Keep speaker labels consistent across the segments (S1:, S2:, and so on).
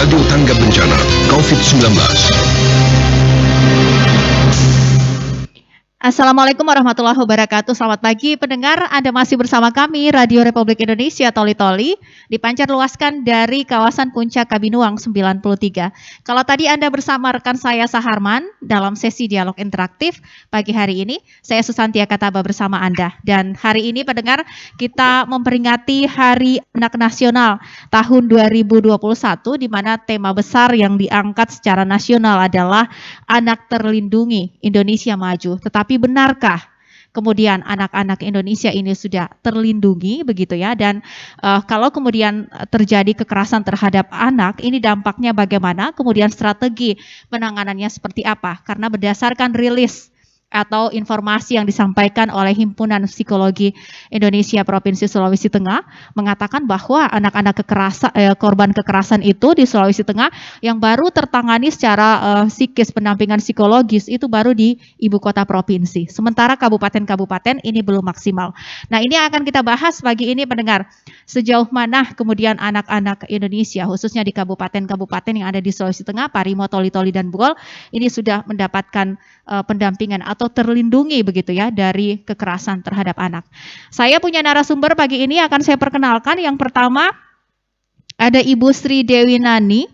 S1: Radio Tangga Bencana COVID-19.
S2: Assalamualaikum warahmatullahi wabarakatuh. Selamat pagi pendengar, Anda masih bersama kami Radio Republik Indonesia Toli Toli, dipancar luaskan dari kawasan Puncak Kabinuang 93. Kalau tadi Anda bersama rekan saya Saharman dalam sesi dialog interaktif pagi hari ini, saya Susantia Kataba bersama Anda. Dan hari ini pendengar, kita memperingati Hari Anak Nasional tahun 2021, di mana tema besar yang diangkat secara nasional adalah Anak Terlindungi Indonesia Maju. Tetapi benarkah kemudian anak-anak Indonesia ini sudah terlindungi begitu ya? Dan kalau kemudian terjadi kekerasan terhadap anak, ini dampaknya bagaimana? Kemudian strategi penanganannya seperti apa? Karena berdasarkan rilis atau informasi yang disampaikan oleh Himpunan Psikologi Indonesia Provinsi Sulawesi Tengah mengatakan bahwa anak-anak korban kekerasan itu di Sulawesi Tengah yang baru tertangani secara psikis, pendampingan psikologis itu baru di ibu kota provinsi. Sementara kabupaten-kabupaten ini belum maksimal. Nah, ini akan kita bahas pagi ini pendengar. Sejauh mana kemudian anak-anak Indonesia khususnya di kabupaten-kabupaten yang ada di Sulawesi Tengah, Parimo, Toli Toli dan Buol ini sudah mendapatkan pendampingan atau terlindungi begitu ya dari kekerasan terhadap anak. Saya punya narasumber pagi ini akan saya perkenalkan. Yang pertama ada Ibu Sri Dewi Nani,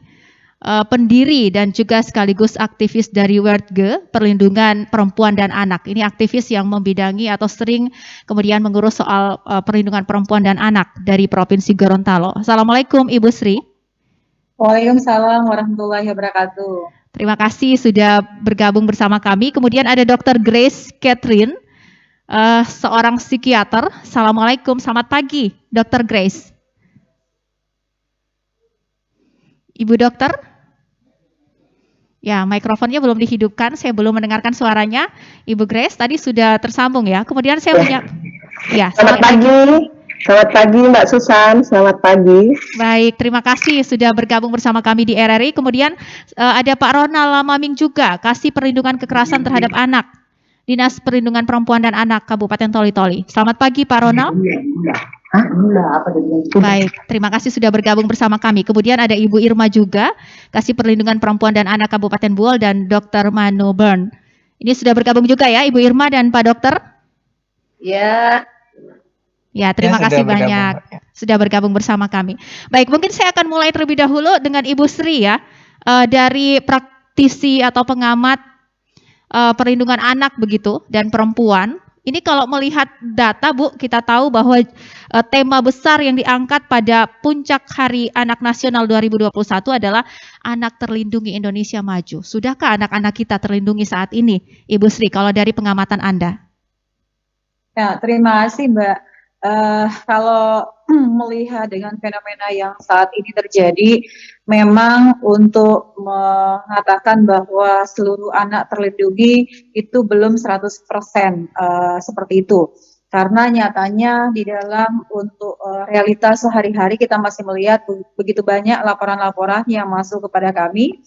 S2: pendiri dan juga sekaligus aktivis dari WordGe, Perlindungan Perempuan dan Anak. Ini aktivis yang membidangi atau sering kemudian mengurus soal perlindungan perempuan dan anak dari Provinsi Gorontalo. Assalamualaikum Ibu Sri.
S3: Waalaikumsalam warahmatullahi wabarakatuh.
S2: Terima kasih sudah bergabung bersama kami. Kemudian ada Dr. Grace Catherine, seorang psikiater. Assalamualaikum, selamat pagi Dr. Grace. Ibu dokter? Ya, mikrofonnya belum dihidupkan, saya belum mendengarkan suaranya. Ibu Grace tadi sudah tersambung ya. Kemudian saya punya... Ya,
S3: selamat pagi. Selamat pagi Mbak Susan, selamat pagi.
S2: Baik, terima kasih sudah bergabung bersama kami di RRI. Kemudian ada Pak Ronald Lamaming juga, Kasih Perlindungan Kekerasan Terhadap Anak, Dinas Perlindungan Perempuan dan Anak Kabupaten Toli Toli. Selamat pagi Pak Ronald. Baik, terima kasih sudah bergabung bersama kami. Kemudian ada Ibu Irma juga, Kasih Perlindungan Perempuan dan Anak Kabupaten Buol dan Dr. Manu Burn. Ini sudah bergabung juga ya Ibu Irma dan Pak Dokter?
S3: Ya.
S2: Ya, terima kasih banyak sudah bergabung bersama kami. Baik, mungkin saya akan mulai terlebih dahulu dengan Ibu Sri ya, dari praktisi atau pengamat perlindungan anak begitu dan perempuan. Ini kalau melihat data Bu, kita tahu bahwa tema besar yang diangkat pada puncak Hari Anak Nasional 2021 adalah Anak Terlindungi Indonesia Maju. Sudahkah anak-anak kita terlindungi saat ini, Ibu Sri, kalau dari pengamatan Anda?
S3: Ya, terima kasih Mbak. Kalau melihat dengan fenomena yang saat ini terjadi, memang untuk mengatakan bahwa seluruh anak terlindungi itu belum 100% seperti itu. Karena nyatanya di dalam untuk realitas sehari-hari kita masih melihat begitu banyak laporan-laporan yang masuk kepada kami.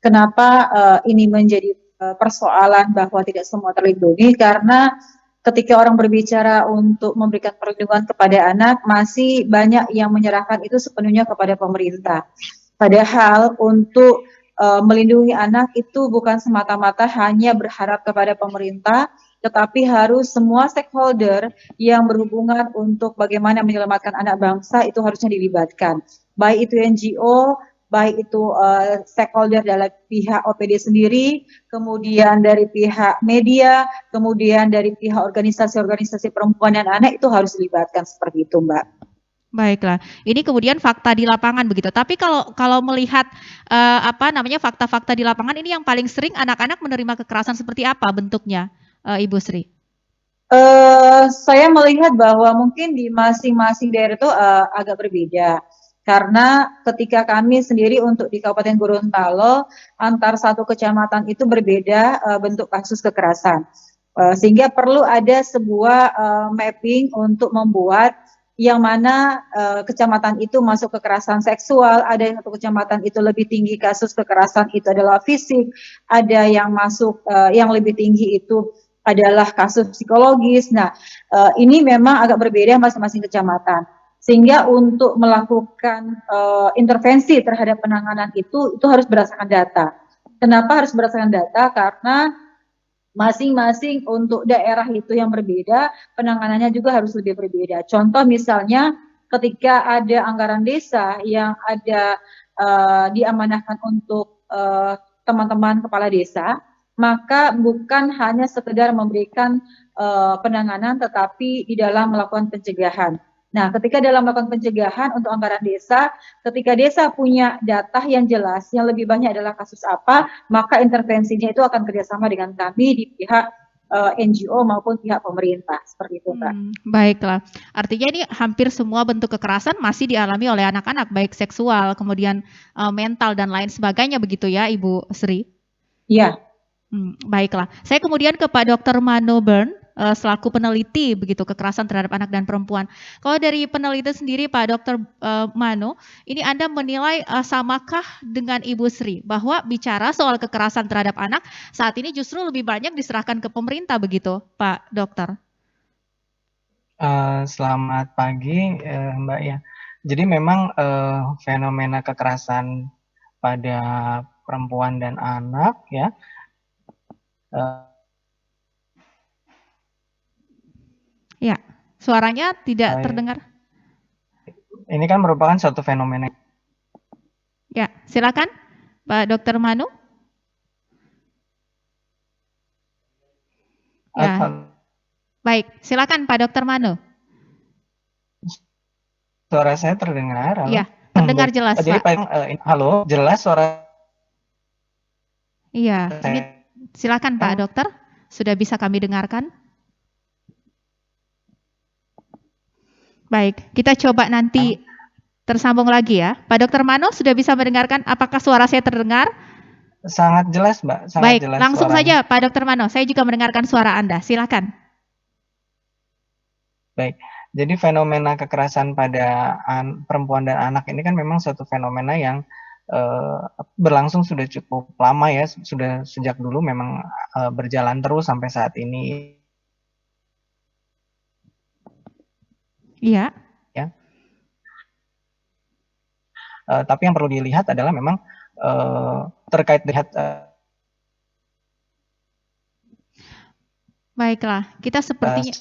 S3: Kenapa ini menjadi persoalan bahwa tidak semua terlindungi? Karena ketika orang berbicara untuk memberikan perlindungan kepada anak, masih banyak yang menyerahkan itu sepenuhnya kepada pemerintah. Padahal untuk melindungi anak itu bukan semata-mata hanya berharap kepada pemerintah, tetapi harus semua stakeholder yang berhubungan untuk bagaimana menyelamatkan anak bangsa itu harusnya dilibatkan. Baik itu NGO, baik itu stakeholder dari pihak OPD sendiri, kemudian dari pihak media, kemudian dari pihak organisasi-organisasi perempuan dan anak itu harus dilibatkan seperti itu, Mbak.
S2: Baiklah, ini kemudian fakta di lapangan begitu. Tapi kalau melihat fakta-fakta di lapangan ini yang paling sering anak-anak menerima kekerasan seperti apa bentuknya, Ibu Sri?
S3: Saya melihat bahwa mungkin di masing-masing daerah itu agak berbeda. Karena ketika kami sendiri untuk di Kabupaten Gorontalo, antar satu kecamatan itu berbeda bentuk kasus kekerasan. Sehingga perlu ada sebuah mapping untuk membuat yang mana kecamatan itu masuk kekerasan seksual, ada yang satu kecamatan itu lebih tinggi kasus kekerasan itu adalah fisik, ada yang masuk yang lebih tinggi itu adalah kasus psikologis. Nah, ini memang agak berbeda masing-masing kecamatan. Sehingga untuk melakukan intervensi terhadap penanganan itu harus berdasarkan data. Kenapa harus berdasarkan data? Karena masing-masing untuk daerah itu yang berbeda, penanganannya juga harus lebih berbeda. Contoh misalnya ketika ada anggaran desa yang ada diamanahkan untuk teman-teman kepala desa, maka bukan hanya sekedar memberikan penanganan, tetapi di dalam melakukan pencegahan. Nah, ketika dalam melakukan pencegahan untuk anggaran desa, ketika desa punya data yang jelas, yang lebih banyak adalah kasus apa, maka intervensinya itu akan kerjasama dengan kami di pihak NGO maupun pihak pemerintah, seperti itu, Mbak.
S2: Baiklah, artinya ini hampir semua bentuk kekerasan masih dialami oleh anak-anak, baik seksual, kemudian mental dan lain sebagainya, begitu ya, Ibu Sri?
S3: Iya.
S2: Baiklah, saya kemudian ke Pak Dr. Mano Bern, selaku peneliti begitu kekerasan terhadap anak dan perempuan. Kalau dari peneliti sendiri Pak Dr. Mano, ini Anda menilai samakah dengan Ibu Sri bahwa bicara soal kekerasan terhadap anak saat ini justru lebih banyak diserahkan ke pemerintah begitu, Pak Dokter?
S4: Selamat pagi, Mbak ya. Jadi memang fenomena kekerasan pada perempuan dan anak ya.
S2: Ya, suaranya tidak terdengar.
S4: Ini kan merupakan suatu fenomena.
S2: Ya, silakan Pak Dr. Manu. Ya. Baik, silakan Pak Dr. Manu.
S4: Suara saya terdengar?
S2: Iya, terdengar jelas,
S4: Jadi
S2: Pak.
S4: Halo, jelas suara?
S2: Iya, ini silakan Pak Dokter, sudah bisa kami dengarkan. Baik, kita coba nanti tersambung lagi ya. Pak Dr. Mano sudah bisa mendengarkan, apakah suara saya terdengar?
S4: Sangat jelas, Mbak. Sangat
S2: baik,
S4: jelas
S2: langsung
S4: suaranya.
S2: saja Pak Dr. Mano, saya juga mendengarkan suara Anda, silakan.
S4: Baik, jadi fenomena kekerasan pada perempuan dan anak ini kan memang suatu fenomena yang berlangsung sudah cukup lama ya, sudah sejak dulu memang berjalan terus sampai saat ini.
S2: Iya.
S4: Ya. Tapi yang perlu dilihat adalah memang terkait dengan
S2: baiklah, kita sepertinya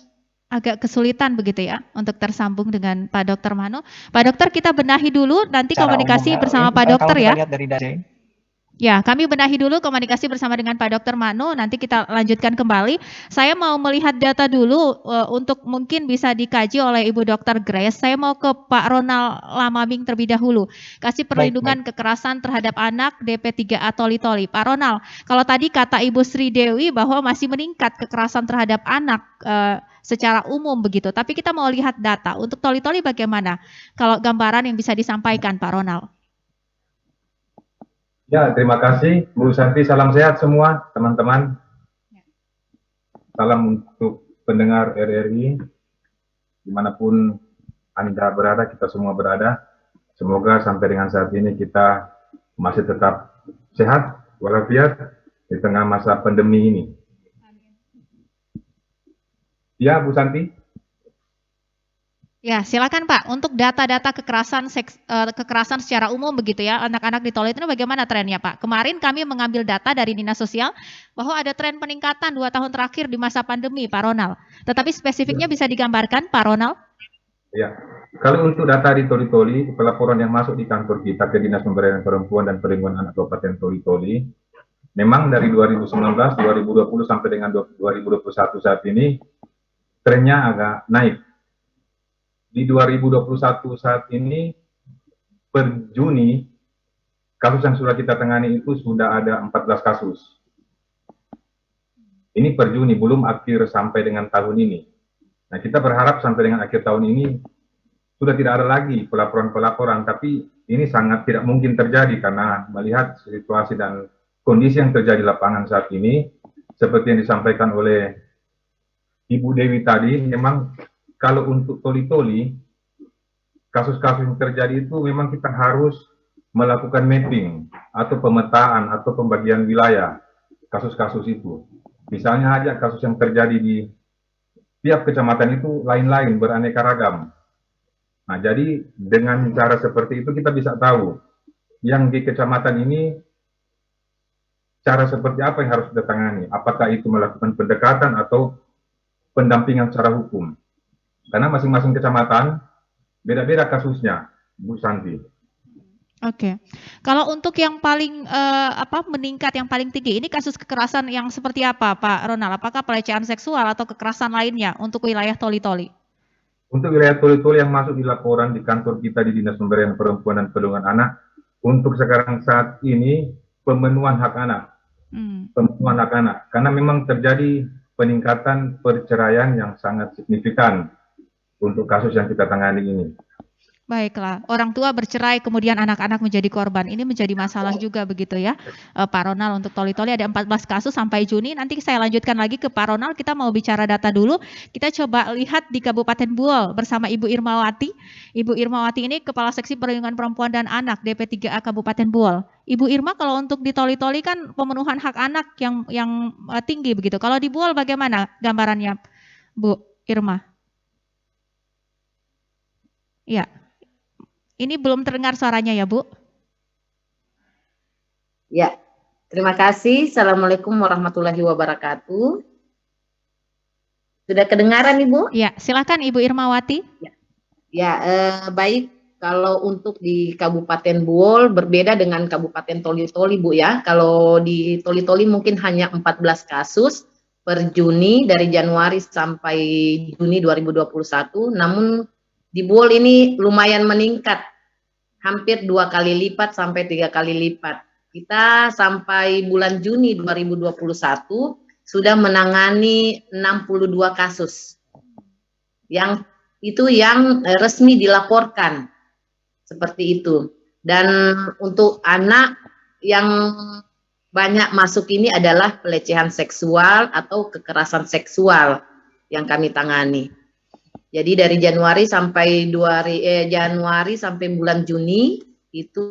S2: agak kesulitan begitu ya untuk tersambung dengan Pak Dr. Mano. Pak Dokter, kita benahi dulu nanti komunikasi bersama Pak Dokter ya.
S4: Lihat dari
S2: ya, kami benahi dulu komunikasi bersama dengan Pak Dr. Mano, nanti kita lanjutkan kembali. Saya mau melihat data dulu untuk mungkin bisa dikaji oleh Ibu Dr. Grace. Saya mau ke Pak Ronald Lamaming terlebih dahulu. Kasih perlindungan kekerasan terhadap anak DP3A Toli-Toli. Pak Ronald, kalau tadi kata Ibu Sri Dewi bahwa masih meningkat kekerasan terhadap anak secara umum begitu. Tapi kita mau lihat data. Untuk Toli-Toli bagaimana? Kalau gambaran yang bisa disampaikan Pak Ronald.
S5: Ya, terima kasih Bu Santi. Salam sehat semua teman-teman. Salam untuk pendengar RRI dimanapun Anda berada, kita semua berada. Semoga sampai dengan saat ini kita masih tetap sehat walafiat di tengah masa pandemi ini. Ya, Bu Santi.
S2: Ya, silakan Pak. Untuk data-data kekerasan kekerasan secara umum begitu ya, anak-anak di Toli itu bagaimana trennya Pak? Kemarin kami mengambil data dari Dinas Sosial bahwa ada tren peningkatan 2 tahun terakhir di masa pandemi, Pak Ronald. Tetapi spesifiknya bisa digambarkan, Pak Ronald?
S5: Ya, kalau untuk data di Toli-Toli, pelaporan yang masuk di kantor kita ke Dinas Pemberdayaan Perempuan dan Perlindungan Anak Kabupaten Toli-Toli, memang dari 2019, 2020 sampai dengan 2021 saat ini trennya agak naik. Di 2021 saat ini per Juni kasus yang sudah kita tangani itu sudah ada 14 kasus. Ini per Juni, belum akhir sampai dengan tahun ini. Nah, kita berharap sampai dengan akhir tahun ini sudah tidak ada lagi pelaporan-pelaporan, tapi ini sangat tidak mungkin terjadi karena melihat situasi dan kondisi yang terjadi di lapangan saat ini, seperti yang disampaikan oleh Ibu Dewi tadi, memang kalau untuk Toli-Toli, kasus-kasus yang terjadi itu memang kita harus melakukan mapping atau pemetaan atau pembagian wilayah kasus-kasus itu. Misalnya aja kasus yang terjadi di tiap kecamatan itu lain-lain, beraneka ragam. Nah, jadi dengan cara seperti itu kita bisa tahu yang di kecamatan ini cara seperti apa yang harus ditangani. Apakah itu melakukan pendekatan atau pendampingan secara hukum. Karena masing-masing kecamatan beda-beda kasusnya, Bu Santi.
S2: Oke. Kalau untuk yang paling meningkat yang paling tinggi ini kasus kekerasan yang seperti apa, Pak Ronald? Apakah pelecehan seksual atau kekerasan lainnya untuk wilayah Toli-Toli?
S5: Untuk wilayah Toli-Toli yang masuk di laporan di kantor kita di Dinas Pemberdayaan Perempuan dan Perlindungan Anak, untuk sekarang saat ini pemenuhan hak anak. Pemenuhan hak anak. Karena memang terjadi peningkatan perceraian yang sangat signifikan untuk kasus yang kita tangani ini.
S2: Baiklah, orang tua bercerai kemudian anak-anak menjadi korban. Ini menjadi masalah juga begitu ya, Pak Ronald. Untuk Toli-Toli ada 14 kasus sampai Juni. Nanti saya lanjutkan lagi ke Pak Ronald. Kita mau bicara data dulu. Kita coba lihat di Kabupaten Buol bersama Ibu Irmawati. Ibu Irmawati ini Kepala Seksi Perlindungan Perempuan dan Anak DP3A Kabupaten Buol. Ibu Irma, kalau untuk di Toli-Toli kan pemenuhan hak anak yang tinggi begitu. Kalau di Buol bagaimana gambarannya, Bu Irma? Ya. Ini belum terdengar suaranya ya, Bu?
S6: Ya, terima kasih. Assalamualaikum warahmatullahi wabarakatuh. Sudah kedengaran, Ibu?
S2: Ya, silakan Ibu Irmawati.
S6: Ya, baik. Kalau untuk di Kabupaten Buol berbeda dengan Kabupaten Toli-Toli, Bu ya. Kalau di Toli-Toli mungkin hanya 14 kasus per Juni, dari Januari sampai Juni 2021. Namun di Buol ini lumayan meningkat, hampir 2 kali lipat sampai 3 kali lipat. Kita sampai bulan Juni 2021 sudah menangani 62 kasus. Yang itu yang resmi dilaporkan. Seperti itu. Dan untuk anak yang banyak masuk ini adalah pelecehan seksual atau kekerasan seksual yang kami tangani. Jadi dari Januari sampai bulan Juni itu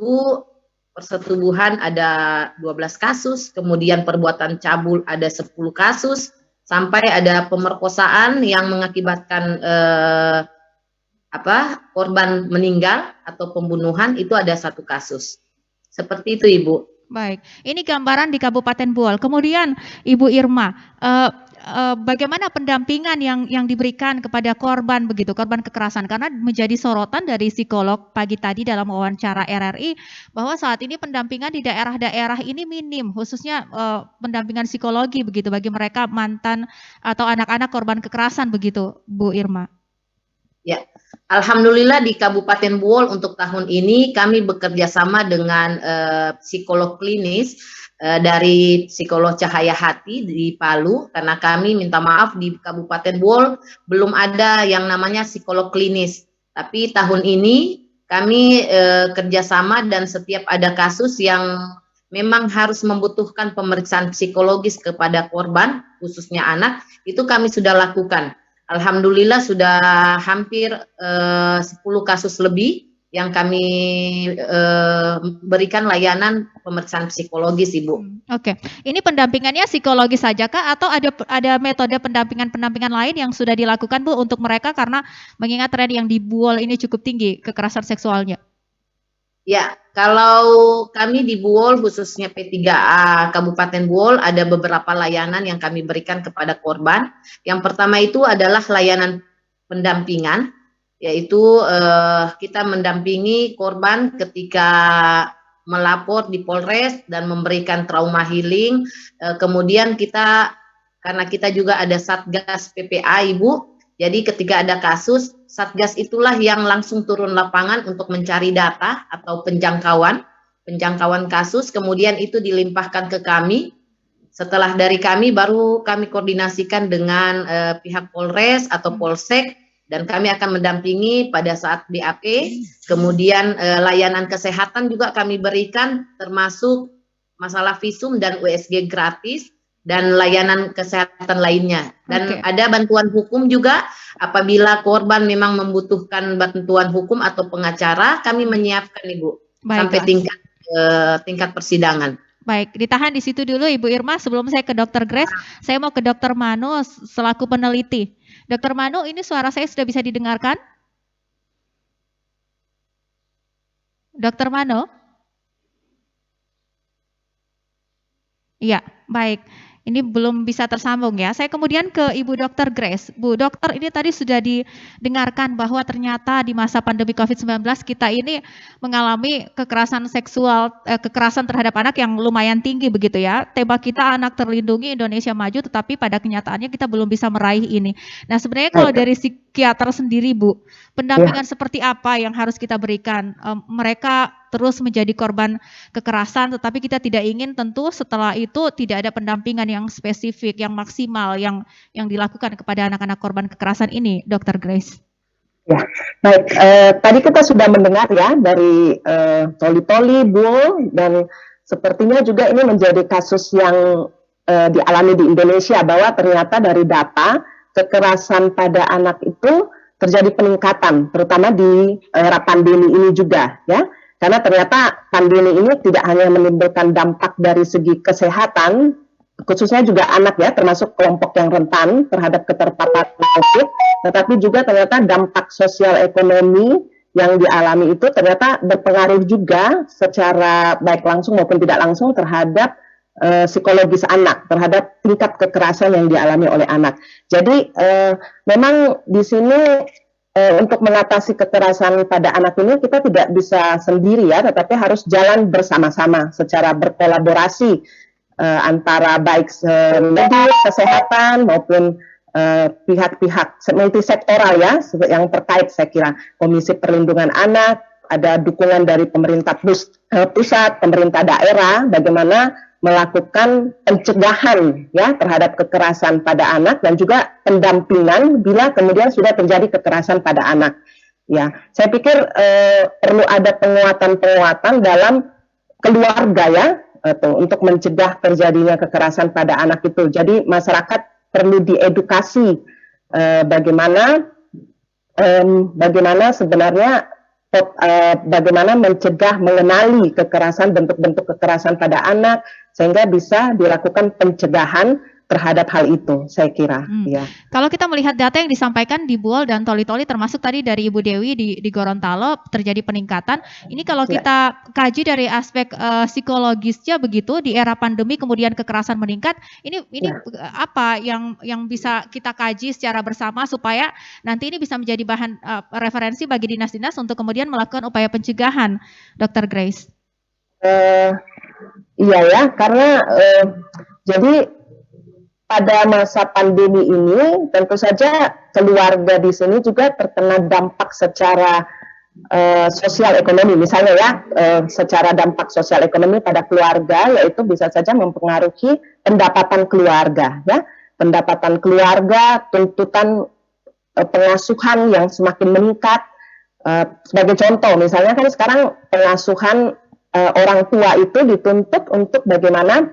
S6: persetubuhan ada 12 kasus, kemudian perbuatan cabul ada 10 kasus, sampai ada pemerkosaan yang mengakibatkan korban meninggal atau pembunuhan itu ada 1 kasus. Seperti itu, Ibu.
S2: Baik, ini gambaran di Kabupaten Buol. Kemudian Ibu Irma, bagaimana pendampingan yang diberikan kepada korban begitu, korban kekerasan? Karena menjadi sorotan dari psikolog pagi tadi dalam wawancara RRI bahwa saat ini pendampingan di daerah-daerah ini minim, khususnya pendampingan psikologi begitu bagi mereka mantan atau anak-anak korban kekerasan begitu, Bu Irma.
S6: Ya, alhamdulillah di Kabupaten Buol untuk tahun ini kami bekerja sama dengan psikolog klinis dari psikolog Cahaya Hati di Palu, karena kami minta maaf di Kabupaten Buol belum ada yang namanya psikolog klinis. Tapi tahun ini kami kerjasama, dan setiap ada kasus yang memang harus membutuhkan pemeriksaan psikologis kepada korban, khususnya anak, itu kami sudah lakukan. Alhamdulillah sudah hampir 10 kasus lebih yang kami berikan layanan pemeriksaan psikologis, Ibu.
S2: Oke, ini pendampingannya psikologis saja kah atau ada metode pendampingan lain yang sudah dilakukan, Bu, untuk mereka, karena mengingat tren yang di Buol ini cukup tinggi kekerasan seksualnya?
S6: Ya, kalau kami di Buol khususnya P3A Kabupaten Buol ada beberapa layanan yang kami berikan kepada korban. Yang pertama itu adalah layanan pendampingan, yaitu kita mendampingi korban ketika melapor di Polres dan memberikan trauma healing. Kemudian karena kita juga ada Satgas PPA, Ibu, jadi ketika ada kasus, Satgas itulah yang langsung turun lapangan untuk mencari data atau penjangkauan kasus, kemudian itu dilimpahkan ke kami. Setelah dari kami, baru kami koordinasikan dengan pihak Polres atau Polsek, dan kami akan mendampingi pada saat BAP, kemudian layanan kesehatan juga kami berikan, termasuk masalah visum dan USG gratis, dan layanan kesehatan lainnya. Dan ada bantuan hukum juga, apabila korban memang membutuhkan bantuan hukum atau pengacara, kami menyiapkan, Ibu. Baiklah. Sampai tingkat persidangan.
S2: Baik, ditahan di situ dulu Ibu Irma. Sebelum saya ke Dr. Grace, saya mau ke Dr. Manu selaku peneliti. Dr. Manu, ini suara saya sudah bisa didengarkan? Dr. Mano? Iya, baik. Ini belum bisa tersambung ya. Saya kemudian ke Ibu Dr. Grace. Bu Dokter, ini tadi sudah didengarkan bahwa ternyata di masa pandemi COVID-19 kita ini mengalami kekerasan seksual, kekerasan terhadap anak yang lumayan tinggi begitu ya. Tema kita anak terlindungi Indonesia maju, tetapi pada kenyataannya kita belum bisa meraih ini. Nah, sebenarnya kalau dari psikiater sendiri Bu, pendampingan seperti apa yang harus kita berikan? Mereka terus menjadi korban kekerasan, tetapi kita tidak ingin tentu setelah itu tidak ada pendampingan yang spesifik, yang maksimal, yang dilakukan kepada anak-anak korban kekerasan ini, Dr. Grace.
S7: Ya, baik. Tadi kita sudah mendengar ya dari Toli-Toli, Bu, dan sepertinya juga ini menjadi kasus yang dialami di Indonesia, bahwa ternyata dari data kekerasan pada anak itu terjadi peningkatan, terutama di era pandemi ini juga, ya. Karena ternyata pandemi ini tidak hanya menimbulkan dampak dari segi kesehatan, khususnya juga anak ya, termasuk kelompok yang rentan terhadap keterpaparan COVID, tetapi juga ternyata dampak sosial ekonomi yang dialami itu ternyata berpengaruh juga secara baik langsung maupun tidak langsung terhadap psikologis anak, terhadap tingkat kekerasan yang dialami oleh anak. Jadi memang di sini untuk mengatasi kekerasan pada anak ini kita tidak bisa sendiri ya, tetapi harus jalan bersama-sama secara berkolaborasi antara baik medis, kesehatan maupun pihak-pihak multisektoral ya yang terkait. Saya kira Komisi Perlindungan Anak, ada dukungan dari pemerintah pusat, pemerintah daerah, bagaimana melakukan pencegahan ya terhadap kekerasan pada anak dan juga pendampingan bila kemudian sudah terjadi kekerasan pada anak. Ya, saya pikir perlu ada penguatan dalam keluarga ya untuk mencegah terjadinya kekerasan pada anak itu. Jadi masyarakat perlu diedukasi bagaimana sebenarnya bagaimana mencegah, mengenali kekerasan, bentuk-bentuk kekerasan pada anak, sehingga bisa dilakukan pencegahan terhadap hal itu, saya kira. Ya.
S2: Kalau kita melihat data yang disampaikan di Buol dan Toli-Toli, termasuk tadi dari Ibu Dewi di Gorontalo terjadi peningkatan. Ini kalau kita kaji dari aspek psikologisnya begitu, di era pandemi kemudian kekerasan meningkat. Ini apa yang bisa kita kaji secara bersama supaya nanti ini bisa menjadi bahan referensi bagi dinas-dinas untuk kemudian melakukan upaya pencegahan, Dr. Grace?
S7: Iya ya, karena jadi pada masa pandemi ini tentu saja keluarga di sini juga terkena dampak secara sosial ekonomi, misalnya ya secara dampak sosial ekonomi pada keluarga, yaitu bisa saja mempengaruhi pendapatan keluarga ya, pendapatan keluarga, tuntutan pengasuhan yang semakin meningkat. Sebagai contoh misalnya kan sekarang pengasuhan orang tua itu dituntut untuk bagaimana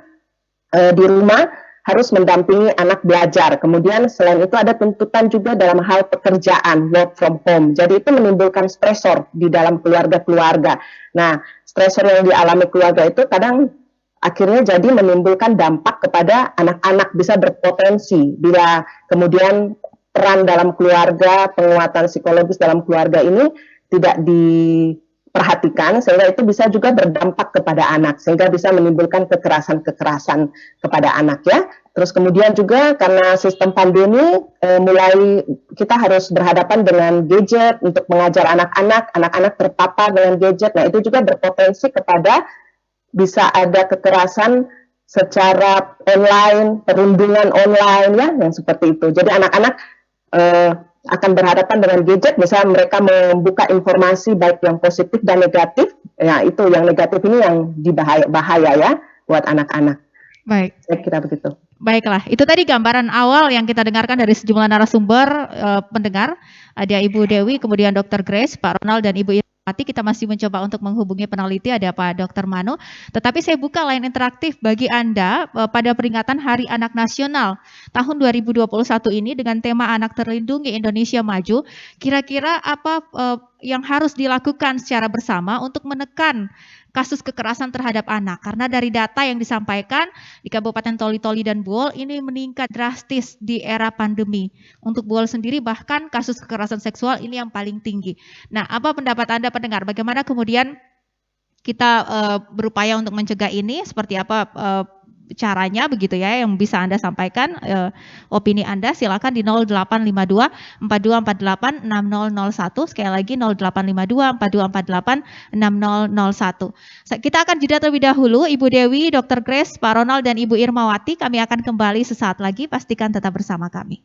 S7: di rumah harus mendampingi anak belajar. Kemudian selain itu ada tuntutan juga dalam hal pekerjaan, work from home. Jadi itu menimbulkan stresor di dalam keluarga-keluarga. Nah, stresor yang dialami keluarga itu kadang akhirnya jadi menimbulkan dampak kepada anak-anak, bisa berpotensi bila kemudian peran dalam keluarga, penguatan psikologis dalam keluarga ini tidak diperhatikan, sehingga itu bisa juga berdampak kepada anak, sehingga bisa menimbulkan kekerasan-kekerasan kepada anak ya. Terus kemudian juga karena sistem pandemi mulai kita harus berhadapan dengan gadget untuk mengajar anak-anak terpapar dengan gadget. Nah, itu juga berpotensi kepada bisa ada kekerasan secara online, perundungan online ya, yang seperti itu. Jadi anak-anak akan berhadapan dengan gadget, misalnya mereka membuka informasi baik yang positif dan negatif, ya itu yang negatif ini yang bahaya ya buat anak-anak.
S2: Baik.
S7: Saya kira begitu.
S2: Baiklah, itu tadi gambaran awal yang kita dengarkan dari sejumlah narasumber pendengar. Ada Ibu Dewi, kemudian Dr. Grace, Pak Ronald, dan Ibu Irmawati. Kita masih mencoba untuk menghubungi peneliti, ada Pak Dr. Mano. Tetapi saya buka line interaktif bagi Anda pada peringatan Hari Anak Nasional tahun 2021 ini dengan tema Anak Terlindungi Indonesia Maju. Kira-kira apa yang harus dilakukan secara bersama untuk menekan kasus kekerasan terhadap anak? Karena dari data yang disampaikan di Kabupaten Toli-Toli dan Buol ini meningkat drastis di era pandemi. Untuk Buol sendiri bahkan kasus kekerasan seksual ini yang paling tinggi. Nah, apa pendapat Anda pendengar? Bagaimana kemudian kita berupaya untuk mencegah ini, seperti apa caranya begitu ya yang bisa Anda sampaikan, opini Anda silakan di 0852 4248 6001, sekali lagi 0852 4248 6001. Kita akan jeda terlebih dahulu, Ibu Dewi, Dr. Grace, Pak Ronald dan Ibu Irmawati, kami akan kembali sesaat lagi, pastikan tetap bersama kami.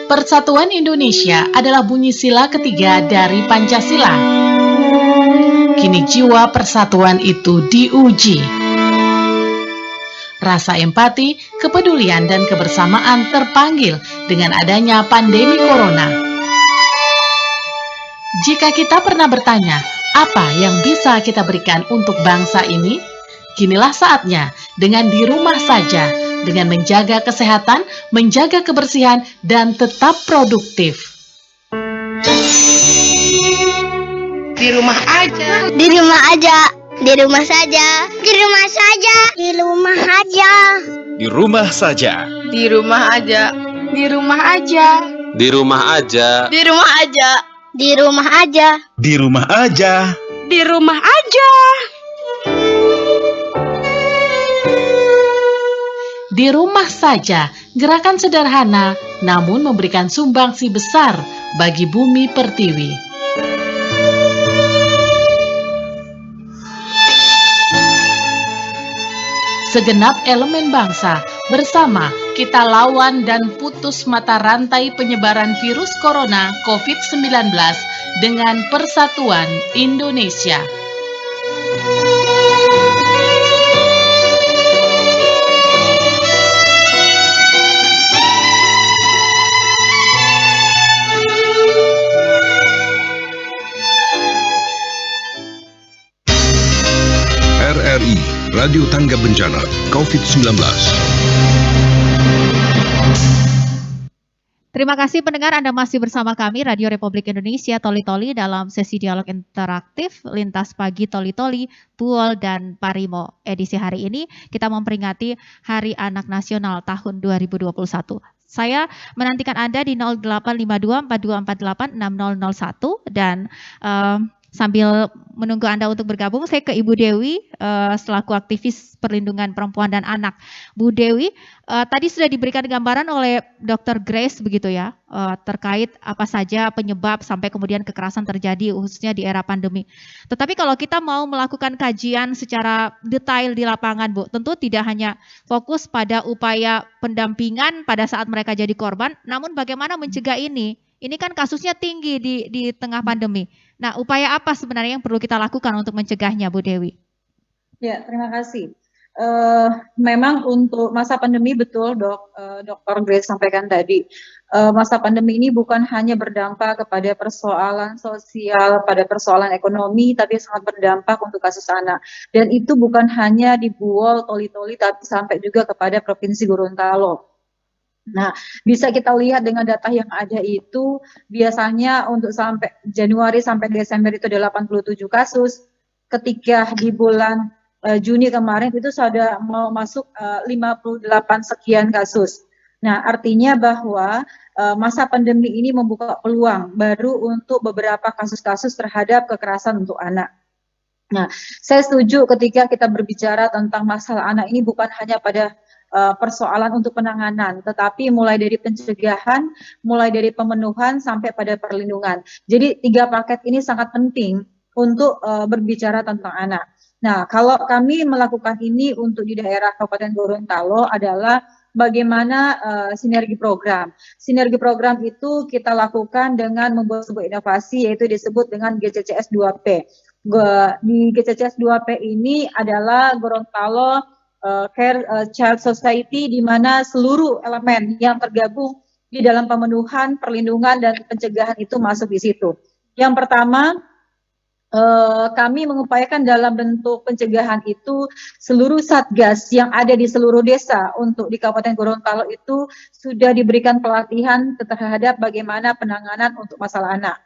S8: Persatuan Indonesia adalah bunyi sila ketiga dari Pancasila. Kini jiwa persatuan itu diuji. Rasa empati, kepedulian, dan kebersamaan terpanggil dengan adanya pandemi corona. Jika kita pernah bertanya, apa yang bisa kita berikan untuk bangsa ini? Kinilah saatnya dengan di rumah saja, dengan menjaga kesehatan, menjaga kebersihan, dan tetap produktif.
S9: Di rumah aja.
S10: Di rumah aja. Di rumah saja. Di rumah saja. Di rumah aja.
S11: Di rumah saja.
S9: Di rumah aja. Di rumah aja.
S11: Di rumah aja.
S10: Di rumah aja. Di rumah aja.
S11: Di rumah aja.
S9: Di rumah aja.
S8: Di rumah saja, gerakan sederhana namun memberikan sumbangsi besar bagi bumi pertiwi. Segenap elemen bangsa, bersama kita lawan dan putus mata rantai penyebaran virus corona COVID-19 dengan Persatuan Indonesia.
S1: RRI, Radio Tangga Bencana, COVID-19.
S2: Terima kasih pendengar, Anda masih bersama kami Radio Republik Indonesia Toli-Toli dalam sesi dialog interaktif Lintas Pagi Toli-Toli, Buol dan Parimo. Edisi hari ini kita memperingati Hari Anak Nasional tahun 2021. Saya menantikan Anda di 0852 4248 6001 dan sambil menunggu Anda untuk bergabung, saya ke Ibu Dewi selaku aktivis perlindungan perempuan dan anak. Bu Dewi, tadi sudah diberikan gambaran oleh Dr. Grace begitu ya, terkait apa saja penyebab sampai kemudian kekerasan terjadi khususnya di era pandemi. Tetapi kalau kita mau melakukan kajian secara detail di lapangan, Bu, tentu tidak hanya fokus pada upaya pendampingan pada saat mereka jadi korban, namun bagaimana mencegah ini. Ini kan kasusnya tinggi di tengah pandemi. Nah, upaya apa sebenarnya yang perlu kita lakukan untuk mencegahnya, Bu Dewi?
S3: Ya, terima kasih. Memang untuk masa pandemi betul, Dr. Grace sampaikan tadi, masa pandemi ini bukan hanya berdampak kepada persoalan sosial, pada persoalan ekonomi, tapi sangat berdampak untuk kasus anak. Dan itu bukan hanya di Buol, Toli-Toli, tapi sampai juga kepada Provinsi Gorontalo. Nah, bisa kita lihat dengan data yang ada itu, biasanya untuk sampai Januari sampai Desember itu ada 87 kasus. Ketika di bulan Juni kemarin itu sudah mau masuk 58 sekian kasus. Nah, artinya bahwa masa pandemi ini membuka peluang baru untuk beberapa kasus-kasus terhadap kekerasan untuk anak. Nah, saya setuju ketika kita berbicara tentang masalah anak ini bukan hanya pada persoalan untuk penanganan, tetapi mulai dari pencegahan, mulai dari pemenuhan sampai pada perlindungan. Jadi 3 paket ini sangat penting untuk berbicara tentang anak. Nah, kalau kami melakukan ini untuk di daerah Kabupaten Gorontalo adalah bagaimana sinergi program. Sinergi program itu kita lakukan dengan membuat sebuah inovasi yaitu disebut dengan GCCS 2P. Di GCCS 2P ini adalah Gorontalo Care Child Society, di mana seluruh elemen yang tergabung di dalam pemenuhan, perlindungan, dan pencegahan itu masuk di situ. Yang pertama, kami mengupayakan dalam bentuk pencegahan itu seluruh satgas yang ada di seluruh desa untuk di Kabupaten Gorontalo itu sudah diberikan pelatihan terhadap bagaimana penanganan untuk masalah anak.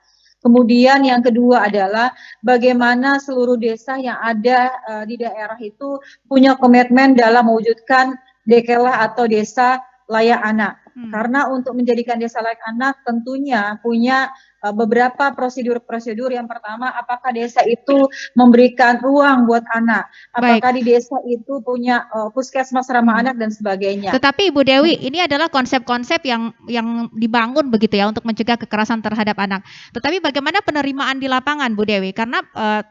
S3: Kemudian yang kedua adalah bagaimana seluruh desa yang ada di daerah itu punya komitmen dalam mewujudkan DKLA atau desa layak anak. Karena untuk menjadikan desa layak anak tentunya punya beberapa prosedur-prosedur. Yang pertama, apakah desa itu memberikan ruang buat anak? Apakah di desa itu punya puskesmas ramah anak dan sebagainya.
S2: Tetapi Ibu Dewi, ini adalah konsep-konsep yang dibangun begitu ya untuk mencegah kekerasan terhadap anak. Tetapi bagaimana penerimaan di lapangan, Bu Dewi? Karena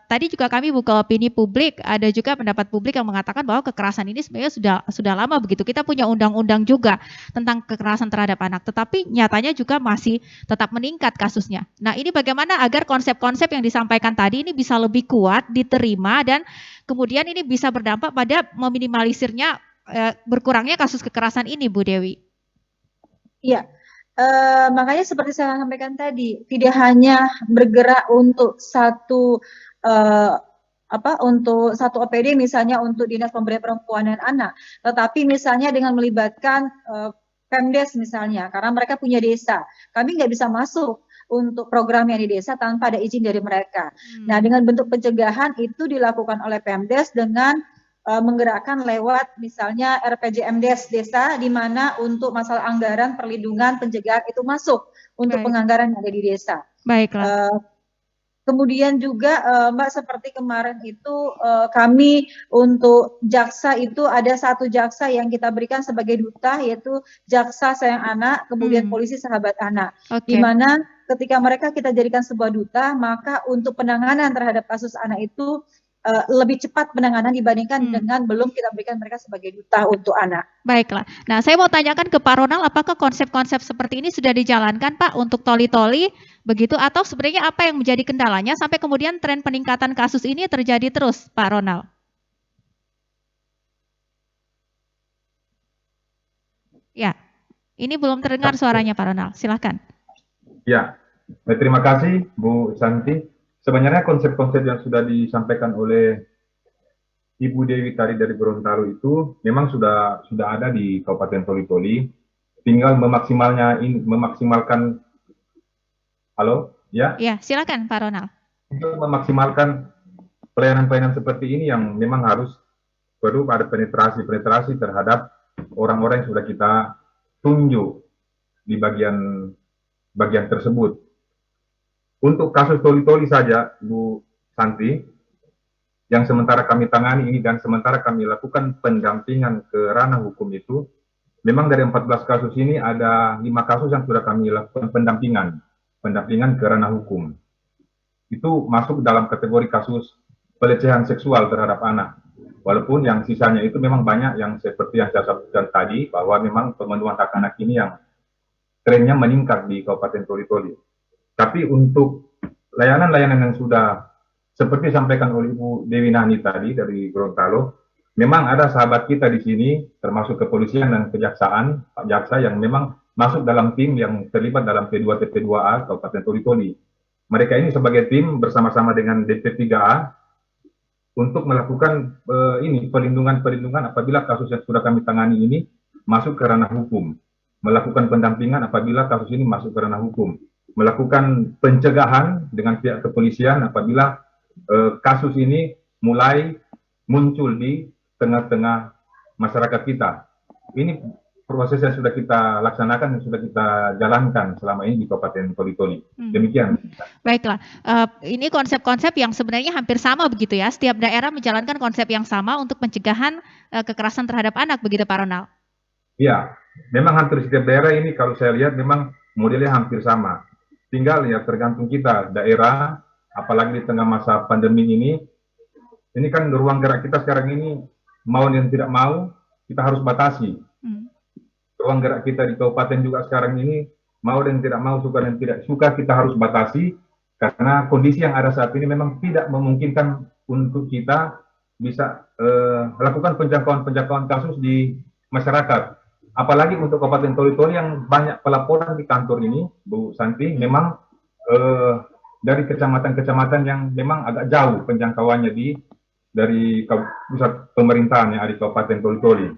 S2: tadi juga kami buka opini publik, ada juga pendapat publik yang mengatakan bahwa kekerasan ini sebenarnya sudah lama begitu. Kita punya undang-undang juga tentang kekerasan terhadap anak, tetapi nyatanya juga masih tetap meningkat kasusnya. Nah, ini bagaimana agar konsep-konsep yang disampaikan tadi ini bisa lebih kuat diterima dan kemudian ini bisa berdampak pada meminimalisirnya berkurangnya kasus kekerasan ini, Bu Dewi?
S3: Iya, makanya seperti saya sampaikan tadi, tidak hanya bergerak untuk satu OPD misalnya untuk Dinas Pemberdayaan Perempuan dan Anak, tetapi misalnya dengan melibatkan Pemdes misalnya, karena mereka punya desa, kami nggak bisa masuk untuk program yang di desa tanpa ada izin dari mereka. Nah, dengan bentuk pencegahan itu dilakukan oleh Pemdes dengan menggerakkan lewat misalnya RPJMdes desa, di mana untuk masalah anggaran perlindungan pencegahan itu masuk untuk penganggaran yang ada di desa.
S2: Baiklah.
S3: Kemudian juga Mbak, seperti kemarin itu kami untuk jaksa itu ada satu jaksa yang kita berikan sebagai duta, yaitu jaksa sayang anak, kemudian polisi sahabat anak. Di mana ketika mereka kita jadikan sebuah duta, maka untuk penanganan terhadap kasus anak itu lebih cepat penanganan dibandingkan dengan belum kita berikan mereka sebagai duta untuk anak.
S2: Baiklah. Nah, saya mau tanyakan ke Pak Ronald, apakah konsep-konsep seperti ini sudah dijalankan, Pak, untuk toli-toli begitu, atau sebenarnya apa yang menjadi kendalanya sampai kemudian tren peningkatan kasus ini terjadi terus, Pak Ronald? Ya, ini belum terdengar suaranya, Pak Ronald. Silakan.
S5: Ya, terima kasih Bu Santi. Sebenarnya konsep-konsep yang sudah disampaikan oleh Ibu Dewi tadi dari Gorontalo itu memang sudah ada di Kabupaten Toli-Toli. Tinggal memaksimalkan. Halo, ya?
S2: Ya, silakan Pak Ronald.
S5: Untuk memaksimalkan pelayanan-pelayanan seperti ini yang memang perlu ada penetrasi terhadap orang-orang yang sudah kita tunjuk di bagian tersebut. Untuk kasus Toli-Toli saja, Bu Santi, yang sementara kami tangani ini dan sementara kami lakukan pendampingan ke ranah hukum itu, memang dari 14 kasus ini ada 5 kasus yang sudah kami lakukan pendampingan ke ranah hukum. Itu masuk dalam kategori kasus pelecehan seksual terhadap anak. Walaupun yang sisanya itu memang banyak yang seperti yang saya sebutkan tadi, bahwa memang pemenuhan hak anak ini yang trennya meningkat di Kabupaten Toli-Toli. Tapi untuk layanan-layanan yang sudah seperti disampaikan oleh Ibu Dewi Nani tadi dari Gorontalo, memang ada sahabat kita di sini, termasuk kepolisian dan kejaksaan, Pak Jaksa yang memang masuk dalam tim yang terlibat dalam P2 TP2A Kabupaten Toli-Toli. Mereka ini sebagai tim bersama-sama dengan DP3A untuk melakukan perlindungan apabila kasus yang sudah kami tangani ini masuk ke ranah hukum, melakukan pendampingan apabila kasus ini masuk ke ranah hukum, melakukan pencegahan dengan pihak kepolisian apabila kasus ini mulai muncul di tengah-tengah masyarakat kita. Ini proses yang sudah kita laksanakan, yang sudah kita jalankan selama ini di Kabupaten Toli-Toli. Demikian.
S2: Baiklah, ini konsep-konsep yang sebenarnya hampir sama begitu ya. Setiap daerah menjalankan konsep yang sama untuk pencegahan kekerasan terhadap anak, begitu Pak Ronald?
S5: Iya, memang hampir setiap daerah ini kalau saya lihat memang modelnya hampir sama. Tinggal ya tergantung kita, daerah, apalagi di tengah masa pandemi ini kan ruang gerak kita sekarang ini, mau dan tidak mau, kita harus batasi. Ruang gerak kita di kabupaten juga sekarang ini, mau dan tidak mau, suka dan tidak suka, kita harus batasi, karena kondisi yang ada saat ini memang tidak memungkinkan untuk kita bisa lakukan penjangkauan kasus di masyarakat. Apalagi untuk Kabupaten Toli-Toli yang banyak pelaporan di kantor ini, Bu Santi, memang dari kecamatan-kecamatan yang memang agak jauh penjangkauannya dari pusat pemerintahan yang ada di Kabupaten Toli-Toli.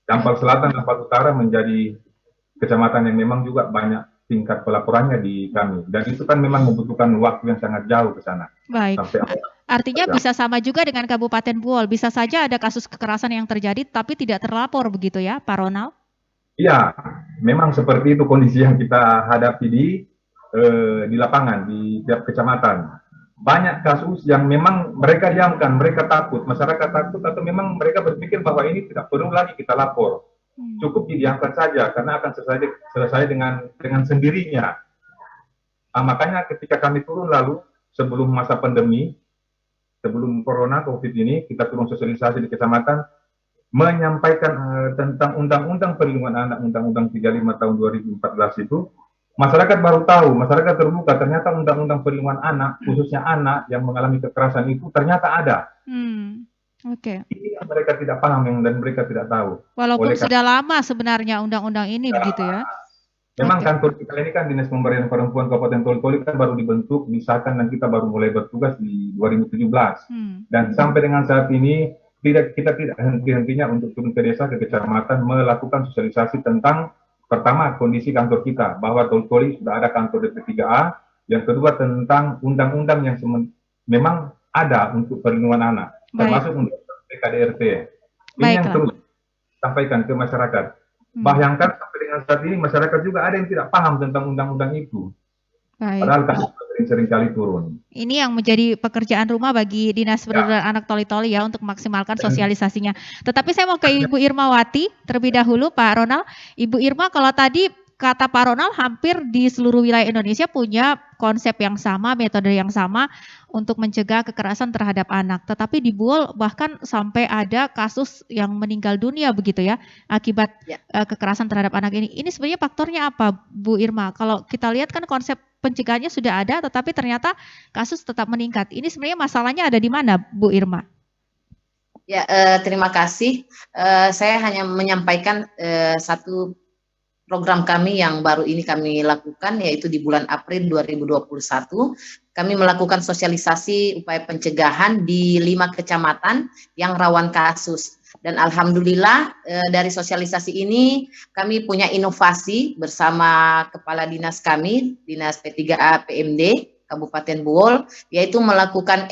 S5: Dampal Selatan dan Dampal Utara menjadi kecamatan yang memang juga banyak tingkat pelaporannya di kami. Dan itu kan memang membutuhkan waktu yang sangat jauh ke sana.
S2: Baik.
S5: Sampai
S2: Artinya bisa sama juga dengan Kabupaten Buol. Bisa saja ada kasus kekerasan yang terjadi tapi tidak terlapor begitu ya, Pak Ronald?
S5: Iya, memang seperti itu kondisi yang kita hadapi di lapangan, di tiap kecamatan. Banyak kasus yang memang mereka diamkan, mereka takut, masyarakat takut, atau memang mereka berpikir bahwa ini tidak perlu lagi kita lapor. Cukup didiamkan saja, karena akan selesai dengan sendirinya. Makanya ketika kami turun lalu, sebelum masa pandemi, sebelum corona, COVID ini, kita turun sosialisasi di kecamatan, menyampaikan tentang Undang-Undang Perlindungan Anak, Undang-Undang 35 tahun 2014 itu, masyarakat baru tahu, masyarakat terbuka, ternyata Undang-Undang Perlindungan Anak, khususnya anak yang mengalami kekerasan itu ternyata ada.
S2: Oke.
S5: Ini yang mereka tidak paham dan mereka tidak tahu.
S2: Walaupun sudah lama sebenarnya undang-undang ini begitu ya.
S5: Memang kantor kita ini kan Dinas Pemberdayaan Perempuan Kabupaten Toli-Toli kan baru dibentuk, disahkan, dan kita baru mulai bertugas di 2017. Dan sampai dengan saat ini kita tidak henti-hentinya untuk turun ke desa, ke kecamatan, melakukan sosialisasi tentang pertama kondisi kantor kita, bahwa Toli-Toli sudah ada kantor DP3A, yang kedua tentang undang-undang yang memang ada untuk perlindungan anak, termasuk untuk PKDRT. Ini yang terus sampaikan ke masyarakat. Bayangkan sampai dengan saat ini masyarakat juga ada yang tidak paham tentang undang-undang itu. Padahal kasus sering kali turun.
S2: Ini yang menjadi pekerjaan rumah bagi Dinas Perlindungan Anak Toli-Toli ya, untuk maksimalkan sosialisasinya. Tetapi saya mau ke Ibu Irmawati terlebih dahulu, Pak Ronald. Ibu Irma, kalau tadi kata Pak Ronald hampir di seluruh wilayah Indonesia punya konsep yang sama, metode yang sama untuk mencegah kekerasan terhadap anak. Tetapi di Buol bahkan sampai ada kasus yang meninggal dunia begitu ya, akibat kekerasan terhadap anak ini. Ini sebenarnya faktornya apa, Bu Irma? Kalau kita lihat kan konsep pencegahannya sudah ada, tetapi ternyata kasus tetap meningkat. Ini sebenarnya masalahnya ada di mana, Bu Irma?
S6: Ya, terima kasih. Saya hanya menyampaikan satu program kami yang baru ini kami lakukan, yaitu di bulan April 2021. Kami melakukan sosialisasi upaya pencegahan di 5 kecamatan yang rawan kasus. Dan alhamdulillah dari sosialisasi ini kami punya inovasi bersama kepala dinas kami, Dinas P3A PMD Kabupaten Buol, yaitu melakukan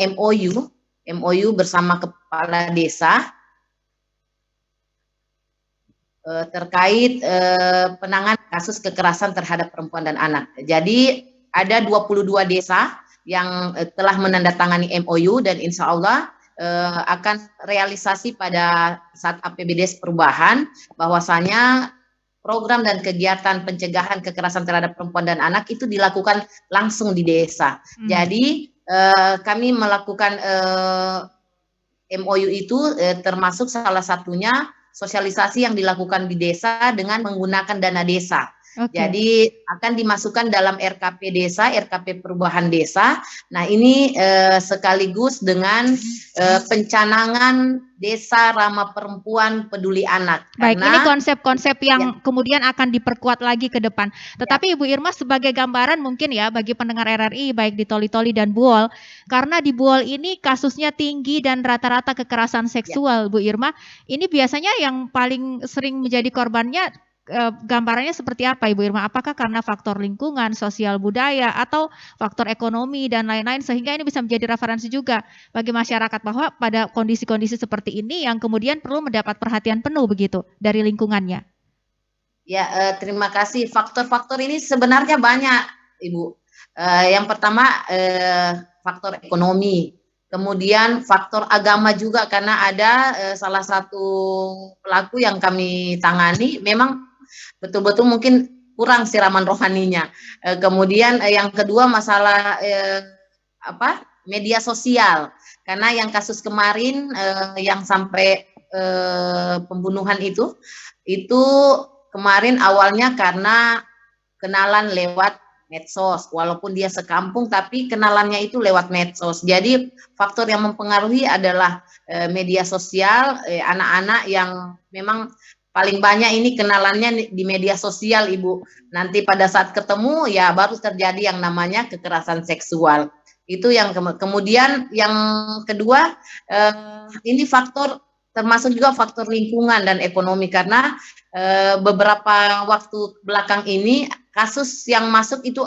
S6: MOU bersama kepala desa terkait penanganan kasus kekerasan terhadap perempuan dan anak. Jadi ada 22 desa yang telah menandatangani MOU, dan insya Allah akan realisasi pada saat APBDes perubahan, bahwasanya program dan kegiatan pencegahan kekerasan terhadap perempuan dan anak itu dilakukan langsung di desa. Jadi kami melakukan MOU itu termasuk salah satunya sosialisasi yang dilakukan di desa dengan menggunakan dana desa. Jadi akan dimasukkan dalam RKP desa, RKP perubahan desa. Nah, ini sekaligus dengan pencanangan desa ramah perempuan peduli anak.
S2: Baik, ini konsep-konsep yang kemudian akan diperkuat lagi ke depan. Tetapi Ibu Irma, sebagai gambaran mungkin ya bagi pendengar RRI baik di Toli-Toli dan Buol, karena di Buol ini kasusnya tinggi dan rata-rata kekerasan seksual, Bu Irma, ini biasanya yang paling sering menjadi korbannya gambarannya seperti apa, Ibu Irma? Apakah karena faktor lingkungan, sosial budaya, atau faktor ekonomi dan lain-lain, sehingga ini bisa menjadi referensi juga bagi masyarakat bahwa pada kondisi-kondisi seperti ini yang kemudian perlu mendapat perhatian penuh begitu dari lingkungannya?
S6: Ya, terima kasih. Faktor-faktor ini sebenarnya banyak, Ibu. Yang pertama faktor ekonomi, kemudian faktor agama juga, karena ada salah satu pelaku yang kami tangani memang betul-betul mungkin kurang siraman rohaninya. Kemudian yang kedua masalah media sosial, karena yang kasus kemarin yang sampai pembunuhan itu kemarin awalnya karena kenalan lewat medsos, walaupun dia sekampung tapi kenalannya itu lewat medsos. Jadi faktor yang mempengaruhi adalah media sosial, anak-anak yang memang paling banyak ini kenalannya di media sosial, Ibu. Nanti pada saat ketemu ya baru terjadi yang namanya kekerasan seksual. Itu yang kemudian yang kedua ini faktor termasuk juga faktor lingkungan dan ekonomi, karena beberapa waktu belakang ini kasus yang masuk itu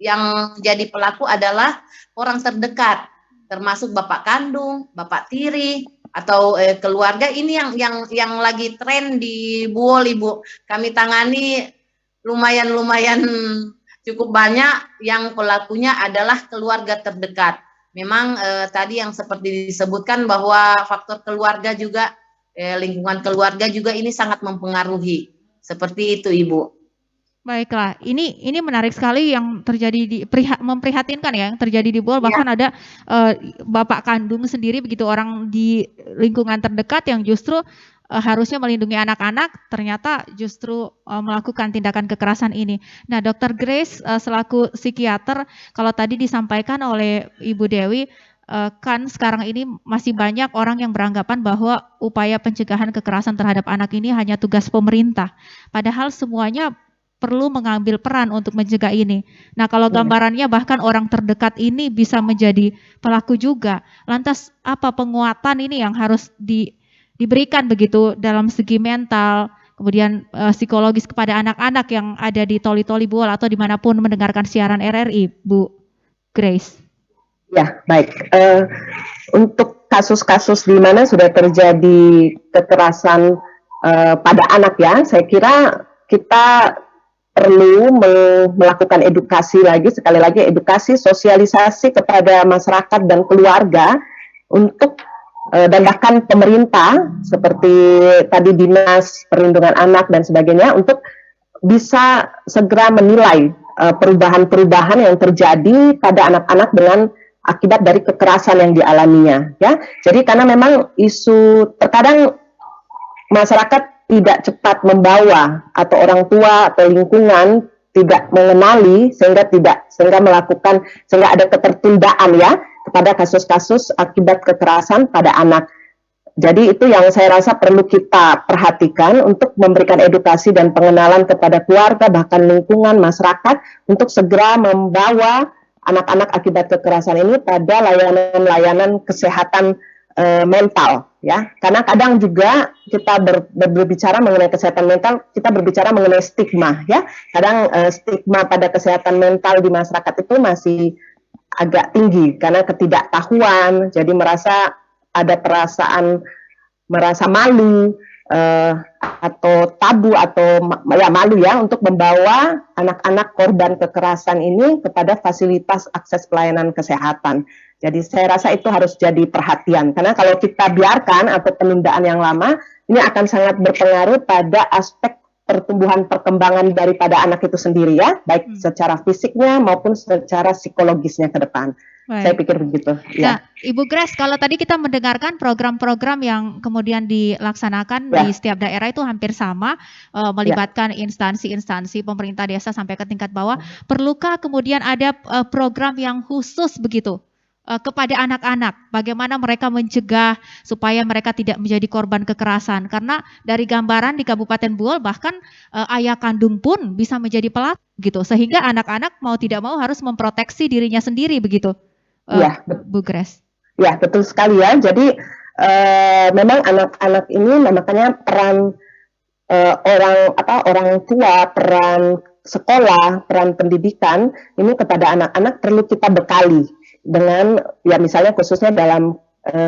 S6: yang jadi pelaku adalah orang terdekat, termasuk bapak kandung, bapak tiri, atau keluarga. Ini yang lagi tren di Buol, Ibu. Kami tangani lumayan cukup banyak yang pelakunya adalah keluarga terdekat. Memang tadi yang seperti disebutkan bahwa faktor keluarga juga, lingkungan keluarga juga ini sangat mempengaruhi. Seperti itu, Ibu.
S2: Baiklah, ini menarik sekali yang terjadi memprihatinkan ya, yang terjadi di Buol. Bahkan ada bapak kandung sendiri begitu, orang di lingkungan terdekat yang justru harusnya melindungi anak-anak, ternyata justru melakukan tindakan kekerasan ini. Nah, Dr. Grace selaku psikiater, kalau tadi disampaikan oleh Ibu Dewi, kan sekarang ini masih banyak orang yang beranggapan bahwa upaya pencegahan kekerasan terhadap anak ini hanya tugas pemerintah. Padahal semuanya perlu mengambil peran untuk mencegah ini. Nah, kalau gambarannya bahkan orang terdekat ini bisa menjadi pelaku juga. Lantas apa penguatan ini yang harus diberikan begitu dalam segi mental, kemudian psikologis kepada anak-anak yang ada di Toli-Toli Buol atau dimanapun mendengarkan siaran RRI, Bu Grace?
S7: Ya, baik. Untuk kasus-kasus di mana sudah terjadi kekerasan pada anak ya, saya kira kita perlu melakukan edukasi lagi, sekali lagi edukasi, sosialisasi kepada masyarakat dan keluarga untuk dan bahkan pemerintah seperti tadi Dinas Perlindungan Anak dan sebagainya untuk bisa segera menilai perubahan-perubahan yang terjadi pada anak-anak dengan akibat dari kekerasan yang dialaminya ya. Jadi karena memang isu terkadang masyarakat tidak cepat membawa atau orang tua atau lingkungan tidak mengenali sehingga ada ketertundaan ya kepada kasus-kasus akibat kekerasan pada anak. Jadi itu yang saya rasa perlu kita perhatikan untuk memberikan edukasi dan pengenalan kepada keluarga bahkan lingkungan masyarakat untuk segera membawa anak-anak akibat kekerasan ini pada layanan-layanan kesehatan mental ya, karena kadang juga kita berbicara mengenai kesehatan mental, kita berbicara mengenai stigma ya, kadang stigma pada kesehatan mental di masyarakat itu masih agak tinggi karena ketidaktahuan, jadi ada perasaan merasa malu atau tabu atau ya malu ya untuk membawa anak-anak korban kekerasan ini kepada fasilitas akses pelayanan kesehatan. Jadi saya rasa itu harus jadi perhatian karena kalau kita biarkan atau penundaan yang lama ini akan sangat berpengaruh pada aspek pertumbuhan perkembangan daripada anak itu sendiri ya, baik secara fisiknya maupun secara psikologisnya ke depan. Baik. Saya pikir begitu. Ya.
S2: Nah, Ibu Grace, kalau tadi kita mendengarkan program-program yang kemudian dilaksanakan di setiap daerah itu hampir sama, melibatkan instansi-instansi pemerintah desa sampai ke tingkat bawah. Perlukah kemudian ada program yang khusus begitu kepada anak-anak? Bagaimana mereka mencegah supaya mereka tidak menjadi korban kekerasan? Karena dari gambaran di Kabupaten Buol bahkan ayah kandung pun bisa menjadi pelaku gitu, sehingga anak-anak mau tidak mau harus memproteksi dirinya sendiri begitu. Bu Grace.
S7: Ya, betul sekali ya. Jadi memang anak-anak ini makanya peran orang tua, peran sekolah, peran pendidikan ini kepada anak-anak perlu kita bekali dengan ya misalnya khususnya dalam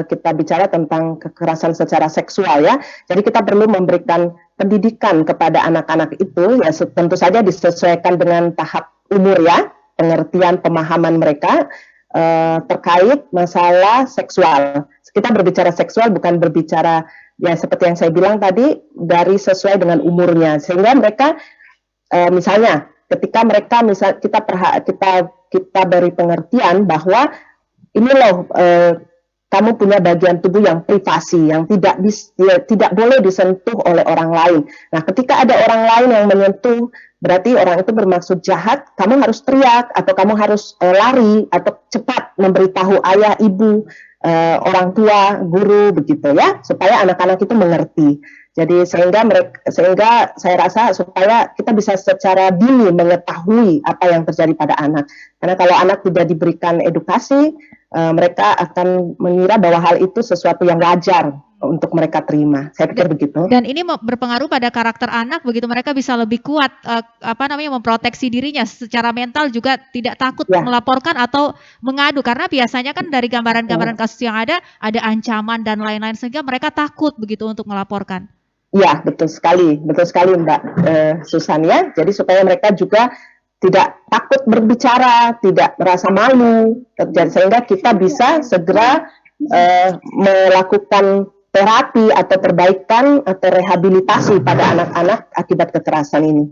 S7: kita bicara tentang kekerasan secara seksual ya. Jadi kita perlu memberikan pendidikan kepada anak-anak itu ya tentu saja disesuaikan dengan tahap umur ya, pengertian pemahaman mereka terkait masalah seksual. Kita berbicara seksual bukan berbicara ya seperti yang saya bilang tadi dari sesuai dengan umurnya sehingga mereka misalnya ketika mereka kita beri pengertian bahwa ini loh kamu punya bagian tubuh yang privasi yang tidak boleh disentuh oleh orang lain. Nah, ketika ada orang lain yang menyentuh berarti orang itu bermaksud jahat, kamu harus teriak atau kamu harus lari atau cepat memberitahu ayah, ibu, orang tua, guru begitu ya, supaya anak-anak itu mengerti. Jadi sehingga saya rasa supaya kita bisa secara dini mengetahui apa yang terjadi pada anak. Karena kalau anak tidak diberikan edukasi, mereka akan mengira bahwa hal itu sesuatu yang wajar untuk mereka terima. Saya pikir begitu.
S2: Dan ini berpengaruh pada karakter anak, begitu mereka bisa lebih kuat memproteksi dirinya secara mental, juga tidak takut melaporkan atau mengadu, karena biasanya kan dari gambaran-gambaran kasus yang ada ancaman dan lain-lain sehingga mereka takut begitu untuk melaporkan.
S7: Ya, betul sekali Mbak Susan ya. Jadi supaya mereka juga tidak takut berbicara, tidak merasa malu, sehingga kita bisa segera melakukan terapi atau perbaikan atau rehabilitasi pada anak-anak akibat kekerasan ini.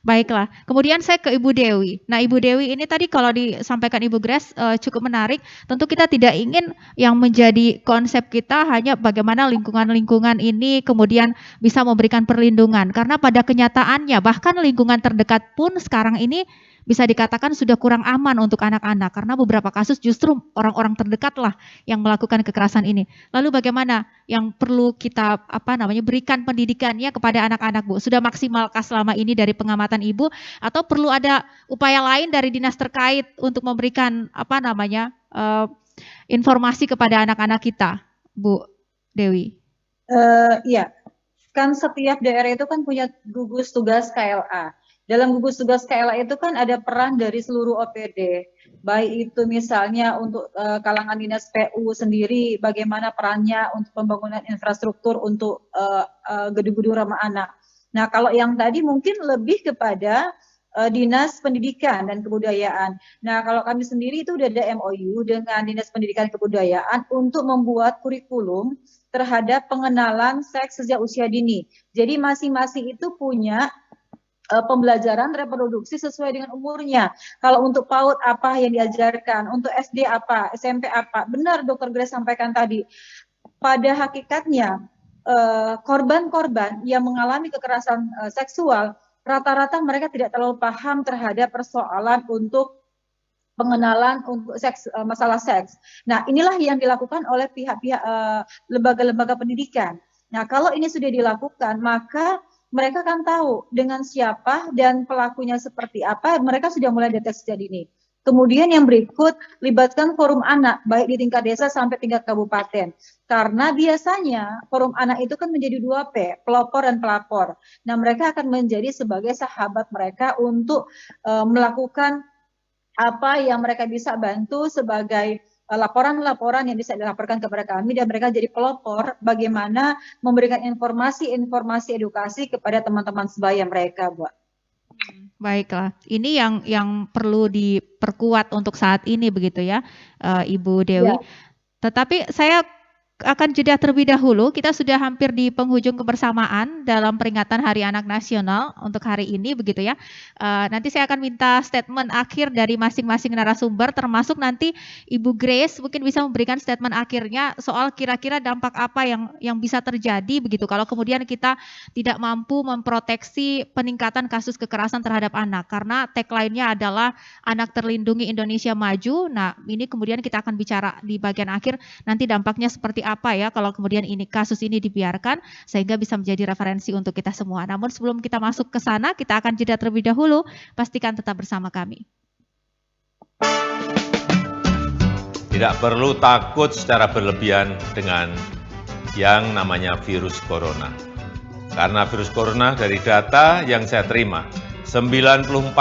S2: Baiklah, kemudian saya ke Ibu Dewi. Nah, Ibu Dewi ini tadi kalau disampaikan Ibu Grace cukup menarik. Tentu kita tidak ingin yang menjadi konsep kita hanya bagaimana lingkungan-lingkungan ini kemudian bisa memberikan perlindungan. Karena pada kenyataannya bahkan lingkungan terdekat pun sekarang ini bisa dikatakan sudah kurang aman untuk anak-anak. Karena beberapa kasus justru orang-orang terdekatlah yang melakukan kekerasan ini. Lalu bagaimana yang perlu kita berikan pendidikannya kepada anak-anak, Bu? Sudah maksimalkah selama ini dari pengamatan Ibu, atau perlu ada upaya lain dari dinas terkait untuk memberikan informasi kepada anak-anak kita, Bu Dewi?
S3: Iya, kan setiap daerah itu kan punya gugus tugas KLA. Dalam gugus tugas KLA itu kan ada peran dari seluruh OPD, baik itu misalnya untuk kalangan dinas PU sendiri, bagaimana perannya untuk pembangunan infrastruktur untuk gedung-gedung ramah anak. Nah, kalau yang tadi mungkin lebih kepada Dinas Pendidikan dan Kebudayaan. Nah, kalau kami sendiri itu udah ada MOU dengan Dinas Pendidikan dan Kebudayaan untuk membuat kurikulum terhadap pengenalan seks sejak usia dini. Jadi masing-masing itu punya pembelajaran reproduksi sesuai dengan umurnya. Kalau untuk PAUD apa yang diajarkan, untuk SD apa, SMP apa. Benar Dr. Grace sampaikan tadi. Pada hakikatnya korban-korban yang mengalami kekerasan seksual, rata-rata mereka tidak terlalu paham terhadap persoalan untuk pengenalan untuk masalah seks. Nah, inilah yang dilakukan oleh pihak-pihak lembaga-lembaga pendidikan. Nah, kalau ini sudah dilakukan, maka mereka akan tahu dengan siapa dan pelakunya seperti apa, mereka sudah mulai deteksi dini. Kemudian yang berikut, libatkan forum anak, baik di tingkat desa sampai tingkat kabupaten. Karena biasanya forum anak itu kan menjadi 2P, pelopor dan pelapor. Nah, mereka akan menjadi sebagai sahabat mereka untuk melakukan apa yang mereka bisa bantu sebagai laporan-laporan yang bisa dilaporkan kepada kami, dan mereka jadi pelopor bagaimana memberikan informasi-informasi edukasi kepada teman-teman sebaya mereka, Bu.
S2: Baiklah, ini yang perlu diperkuat untuk saat ini begitu ya, Ibu Dewi. Ya. Tetapi saya akan jeda terlebih dahulu. Kita sudah hampir di penghujung kebersamaan dalam peringatan Hari Anak Nasional untuk hari ini begitu ya. Nanti saya akan minta statement akhir dari masing-masing narasumber, termasuk nanti Ibu Grace mungkin bisa memberikan statement akhirnya soal kira-kira dampak apa yang bisa terjadi begitu kalau kemudian kita tidak mampu memproteksi peningkatan kasus kekerasan terhadap anak, karena tagline-nya adalah Anak Terlindungi Indonesia Maju. Nah, ini kemudian kita akan bicara di bagian akhir nanti dampaknya seperti apa ya kalau kemudian kasus ini dibiarkan, sehingga bisa menjadi referensi untuk kita semua. Namun sebelum kita masuk ke sana, kita akan jeda terlebih dahulu. Pastikan tetap bersama kami.
S12: Tidak perlu takut secara berlebihan dengan yang namanya virus corona. Karena virus corona dari data yang saya terima, 94%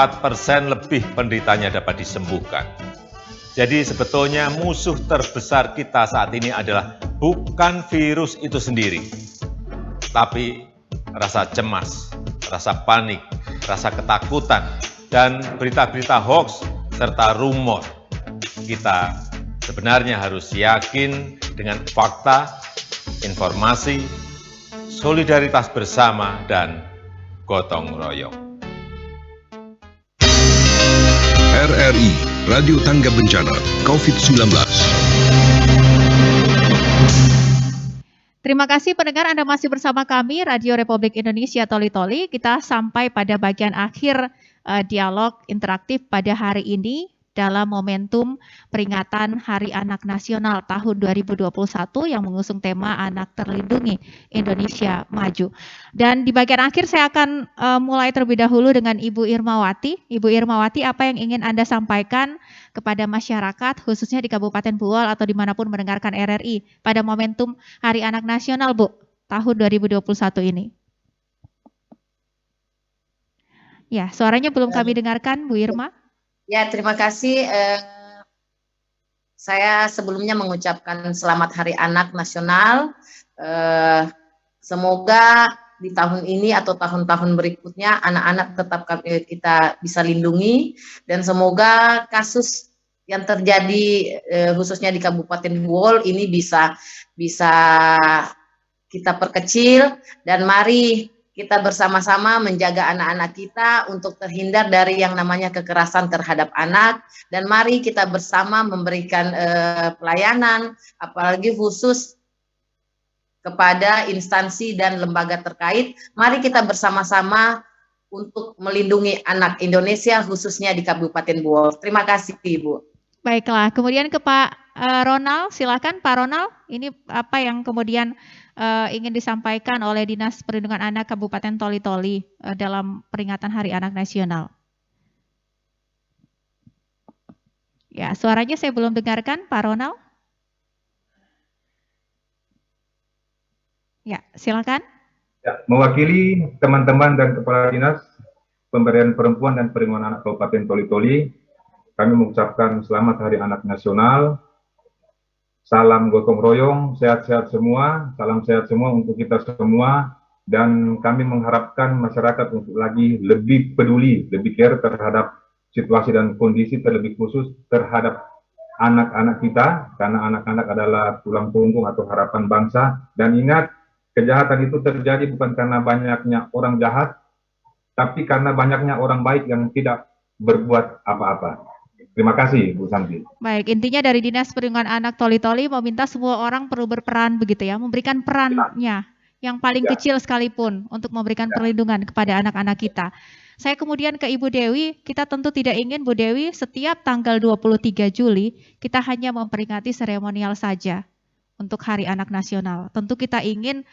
S12: lebih penderitanya dapat disembuhkan. Jadi sebetulnya musuh terbesar kita saat ini adalah bukan virus itu sendiri, tapi rasa cemas, rasa panik, rasa ketakutan, dan berita-berita hoax serta rumor. Kita sebenarnya harus yakin dengan fakta, informasi, solidaritas bersama, dan gotong royong.
S1: RRI, Radio Tangga Bencana, COVID-19.
S2: Terima kasih pendengar, Anda masih bersama kami, Radio Republik Indonesia Toli-Toli. Kita sampai pada bagian akhir dialog interaktif pada hari ini dalam momentum peringatan Hari Anak Nasional tahun 2021 yang mengusung tema Anak Terlindungi Indonesia Maju. Dan di bagian akhir saya akan mulai terlebih dahulu dengan Ibu Irmawati. Ibu Irmawati, apa yang ingin Anda sampaikan kepada masyarakat khususnya di Kabupaten Buol atau dimanapun mendengarkan RRI pada momentum Hari Anak Nasional, Bu, tahun 2021 ini? Ya, suaranya belum kami dengarkan, Bu Irma.
S6: Ya, terima kasih. Saya sebelumnya mengucapkan selamat Hari Anak Nasional. Semoga di tahun ini atau tahun-tahun berikutnya anak-anak tetap kita bisa lindungi, dan semoga kasus yang terjadi khususnya di Kabupaten Buol ini bisa kita perkecil, dan mari kita bersama-sama menjaga anak-anak kita untuk terhindar dari yang namanya kekerasan terhadap anak, dan mari kita bersama memberikan pelayanan, apalagi khusus kepada instansi dan lembaga terkait. Mari kita bersama-sama untuk melindungi anak Indonesia khususnya di Kabupaten Buol. Terima kasih, Ibu.
S2: Baiklah, kemudian ke Pak Ronald, silakan Pak Ronald. Ini apa yang kemudian ingin disampaikan oleh Dinas Perlindungan Anak Kabupaten Toli-Toli dalam peringatan Hari Anak Nasional? Ya, suaranya saya belum dengarkan, Pak Ronald. Ya, silakan.
S5: Ya, mewakili teman-teman dan Kepala Dinas Pemberdayaan Perempuan dan Perlindungan Anak Kabupaten Toli-Toli, kami mengucapkan selamat Hari Anak Nasional. Salam gotong royong, sehat-sehat semua, salam sehat semua untuk kita semua, dan kami mengharapkan masyarakat untuk lagi lebih peduli, lebih care terhadap situasi dan kondisi, terlebih khusus terhadap anak-anak kita, karena anak-anak adalah tulang punggung atau harapan bangsa. Dan ingat, kejahatan itu terjadi bukan karena banyaknya orang jahat, tapi karena banyaknya orang baik yang tidak berbuat apa-apa. Terima kasih, Bu Santi.
S2: Baik, intinya dari Dinas Perlindungan Anak Toli-Toli meminta semua orang perlu berperan begitu ya, memberikan perannya yang paling kecil sekalipun untuk memberikan perlindungan kepada anak-anak kita. Saya kemudian ke Ibu Dewi, kita tentu tidak ingin Bu Dewi setiap tanggal 23 Juli kita hanya memperingati seremonial saja untuk Hari Anak Nasional. Tentu kita ingin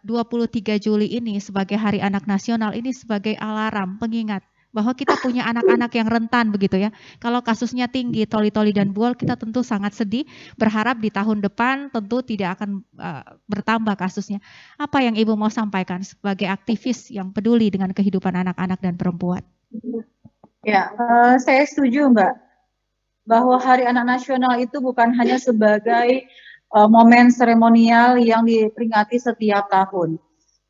S2: 23 Juli ini sebagai Hari Anak Nasional ini sebagai alarm, pengingat bahwa kita punya anak-anak yang rentan begitu ya. Kalau kasusnya tinggi Toli-Toli dan Buol, kita tentu sangat sedih, berharap di tahun depan tentu tidak akan bertambah kasusnya. Apa yang Ibu mau sampaikan sebagai aktivis yang peduli dengan kehidupan anak-anak dan perempuan?
S3: Ya, saya setuju Mbak, bahwa Hari Anak Nasional itu bukan hanya sebagai momen seremonial yang diperingati setiap tahun,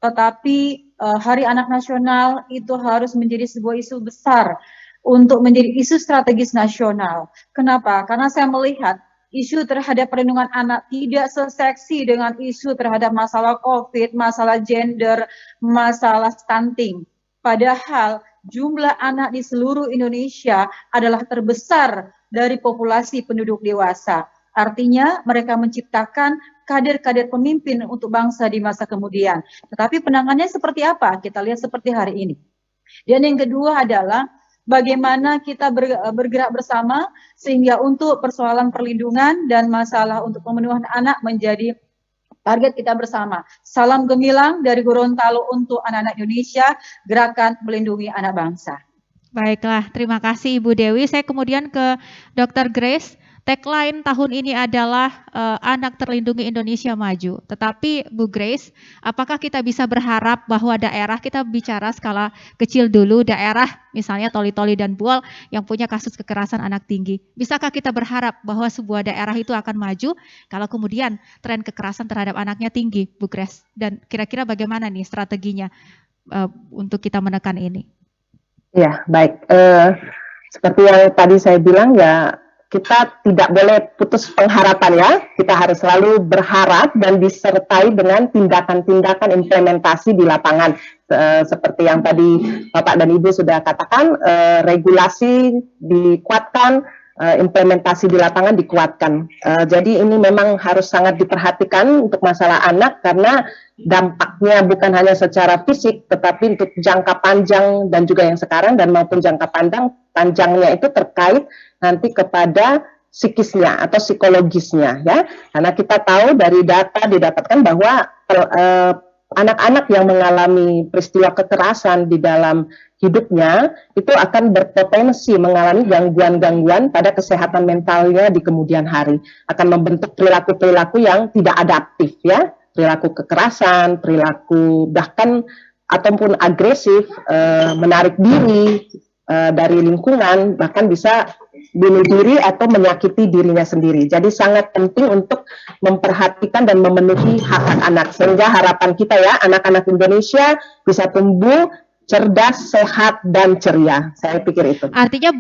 S3: tetapi Hari Anak Nasional itu harus menjadi sebuah isu besar untuk menjadi isu strategis nasional. Kenapa? Karena saya melihat isu terhadap perlindungan anak tidak seseksi dengan isu terhadap masalah COVID, masalah gender, masalah stunting. Padahal jumlah anak di seluruh Indonesia adalah terbesar dari populasi penduduk dewasa. Artinya mereka menciptakan kader-kader pemimpin untuk bangsa di masa kemudian. Tetapi penanganannya seperti apa? Kita lihat seperti hari ini. Dan yang kedua adalah bagaimana kita bergerak bersama sehingga untuk persoalan perlindungan dan masalah untuk pemenuhan anak menjadi target kita bersama. Salam gemilang dari Gorontalo untuk anak-anak Indonesia, gerakan melindungi anak bangsa.
S2: Baiklah, terima kasih Ibu Dewi. Saya kemudian ke Dr. Grace. Tagline tahun ini adalah Anak Terlindungi Indonesia Maju. Tetapi Bu Grace, apakah kita bisa berharap bahwa daerah, kita bicara skala kecil dulu, daerah misalnya Toli-Toli dan Buol yang punya kasus kekerasan anak tinggi. Bisakah kita berharap bahwa sebuah daerah itu akan maju kalau kemudian tren kekerasan terhadap anaknya tinggi, Bu Grace? Dan kira-kira bagaimana nih strateginya untuk kita menekan ini?
S7: Ya, baik. Seperti yang tadi saya bilang ya, kita tidak boleh putus pengharapan ya, kita harus selalu berharap dan disertai dengan tindakan-tindakan implementasi di lapangan. Seperti yang tadi Bapak dan Ibu sudah katakan, regulasi dikuatkan, implementasi di lapangan dikuatkan. Jadi ini memang harus sangat diperhatikan untuk masalah anak karena dampaknya bukan hanya secara fisik, tetapi untuk jangka panjang dan juga yang sekarang dan maupun jangka panjangnya itu terkait nanti kepada psikisnya atau psikologisnya ya, karena kita tahu dari data didapatkan bahwa anak-anak yang mengalami peristiwa kekerasan di dalam hidupnya itu akan berpotensi mengalami gangguan-gangguan pada kesehatan mentalnya di kemudian hari, akan membentuk perilaku-perilaku yang tidak adaptif ya, perilaku kekerasan, perilaku bahkan ataupun agresif, menarik diri dari lingkungan, bahkan bisa bunuh diri atau menyakiti dirinya sendiri. Jadi sangat penting untuk memperhatikan dan memenuhi hak anak, sehingga harapan kita ya, anak-anak Indonesia bisa tumbuh cerdas, sehat, dan ceria. Saya pikir itu.
S2: Artinya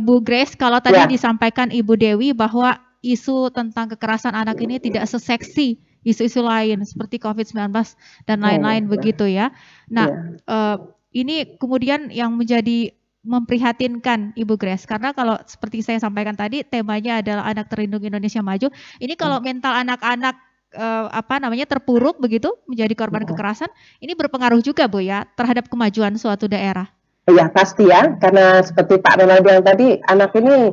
S2: Bu Grace, kalau tadi
S7: Ya.
S2: disampaikan Ibu Dewi bahwa isu tentang kekerasan anak ini tidak seseksi isu-isu lain seperti COVID-19 dan lain-lain begitu ya. Nah, ini kemudian yang menjadi memprihatinkan Ibu Grace, karena kalau seperti saya sampaikan tadi temanya adalah anak terlindung Indonesia maju. Ini kalau mental anak-anak terpuruk begitu menjadi korban kekerasan, ini berpengaruh juga Bu ya terhadap kemajuan suatu daerah.
S7: Ya pasti ya, karena seperti Pak Ronald bilang tadi, anak ini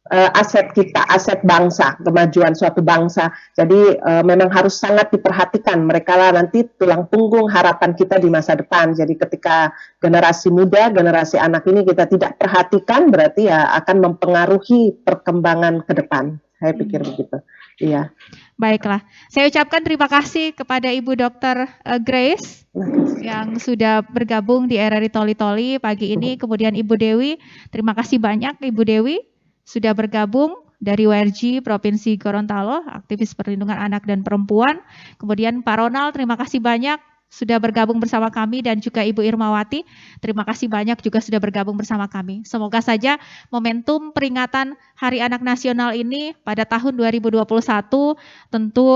S7: aset kita, aset bangsa, kemajuan suatu bangsa. Jadi memang harus sangat diperhatikan. Mereka lah nanti tulang punggung harapan kita di masa depan. Jadi ketika generasi muda, generasi anak ini kita tidak perhatikan, berarti ya akan mempengaruhi perkembangan ke depan. Saya pikir begitu. Iya.
S2: Baiklah, saya ucapkan terima kasih kepada Ibu Dr. Grace yang sudah bergabung di RRI Toli Toli pagi ini. Kemudian Ibu Dewi, terima kasih banyak Ibu Dewi sudah bergabung dari WRG Provinsi Gorontalo, aktivis perlindungan anak dan perempuan. Kemudian Pak Ronald, terima kasih banyak sudah bergabung bersama kami, dan juga Ibu Irmawati, terima kasih banyak juga sudah bergabung bersama kami. Semoga saja momentum peringatan Hari Anak Nasional ini pada tahun 2021 tentu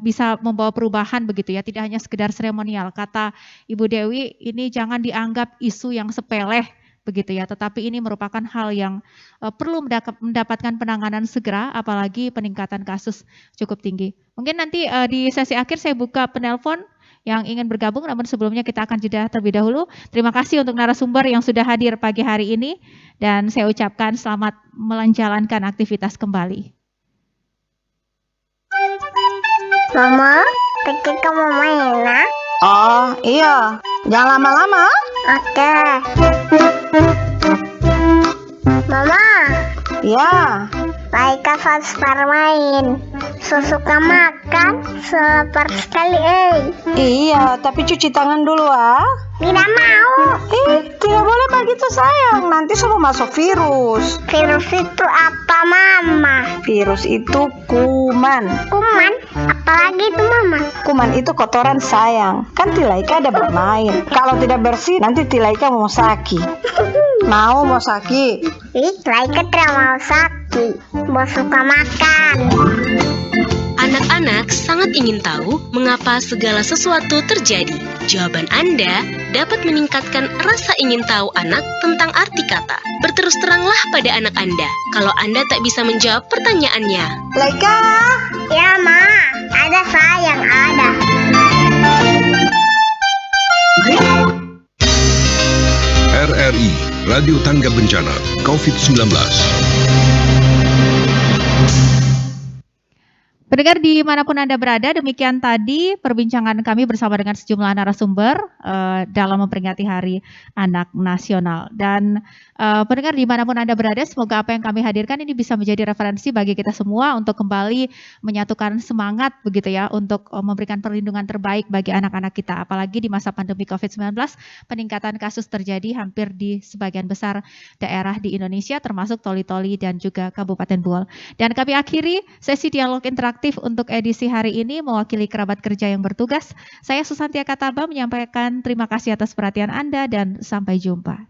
S2: bisa membawa perubahan begitu ya, tidak hanya sekedar seremonial. Kata Ibu Dewi, ini jangan dianggap isu yang sepele begitu ya, tetapi ini merupakan hal yang perlu mendapatkan penanganan segera, apalagi peningkatan kasus cukup tinggi. Mungkin nanti di sesi akhir saya buka penelpon yang ingin bergabung, namun sebelumnya kita akan jeda terlebih dahulu. Terima kasih untuk narasumber yang sudah hadir pagi hari ini, dan saya ucapkan selamat menjalankan aktivitas kembali.
S10: Mama, pergi kamu main ya?
S13: Oh iya, jangan lama-lama.
S10: Oke. Mama.
S13: Ya.
S10: Laika harus bermain. Suka makan selepar sekali,
S13: Iya, tapi cuci tangan dulu ah.
S10: Tidak mau.
S13: Tidak boleh begitu sayang. Nanti suruh masuk virus.
S10: Virus itu apa, Mama?
S13: Virus itu kuman.
S10: Kuman? Apalagi itu, Mama?
S13: Kuman itu kotoran sayang. Kan Tilaika ada bermain. Kalau tidak bersih, nanti Tilaika mau sakit. Mau sakit?
S10: Laika tidak mau sakit. Mau suka makan.
S14: Anak-anak sangat ingin tahu mengapa segala sesuatu terjadi. Jawaban Anda dapat meningkatkan rasa ingin tahu anak tentang arti kata. Berterus teranglah pada anak Anda kalau Anda tak bisa menjawab pertanyaannya.
S13: Laika!
S10: Ya, Ma. Ada sayang, ada.
S1: RRI, Radio Tangga Bencana, COVID-19.
S2: Pendengar dimanapun Anda berada, demikian tadi perbincangan kami bersama dengan sejumlah narasumber dalam memperingati Hari Anak Nasional. Dan pendengar dimanapun Anda berada, semoga apa yang kami hadirkan ini bisa menjadi referensi bagi kita semua untuk kembali menyatukan semangat begitu ya, untuk memberikan perlindungan terbaik bagi anak-anak kita. Apalagi di masa pandemi COVID-19, peningkatan kasus terjadi hampir di sebagian besar daerah di Indonesia, termasuk Toli-Toli dan juga Kabupaten Buol. Dan kami akhiri sesi dialog interaktif untuk edisi hari ini mewakili kerabat kerja yang bertugas. Saya Susantia Kataba menyampaikan terima kasih atas perhatian Anda dan sampai jumpa.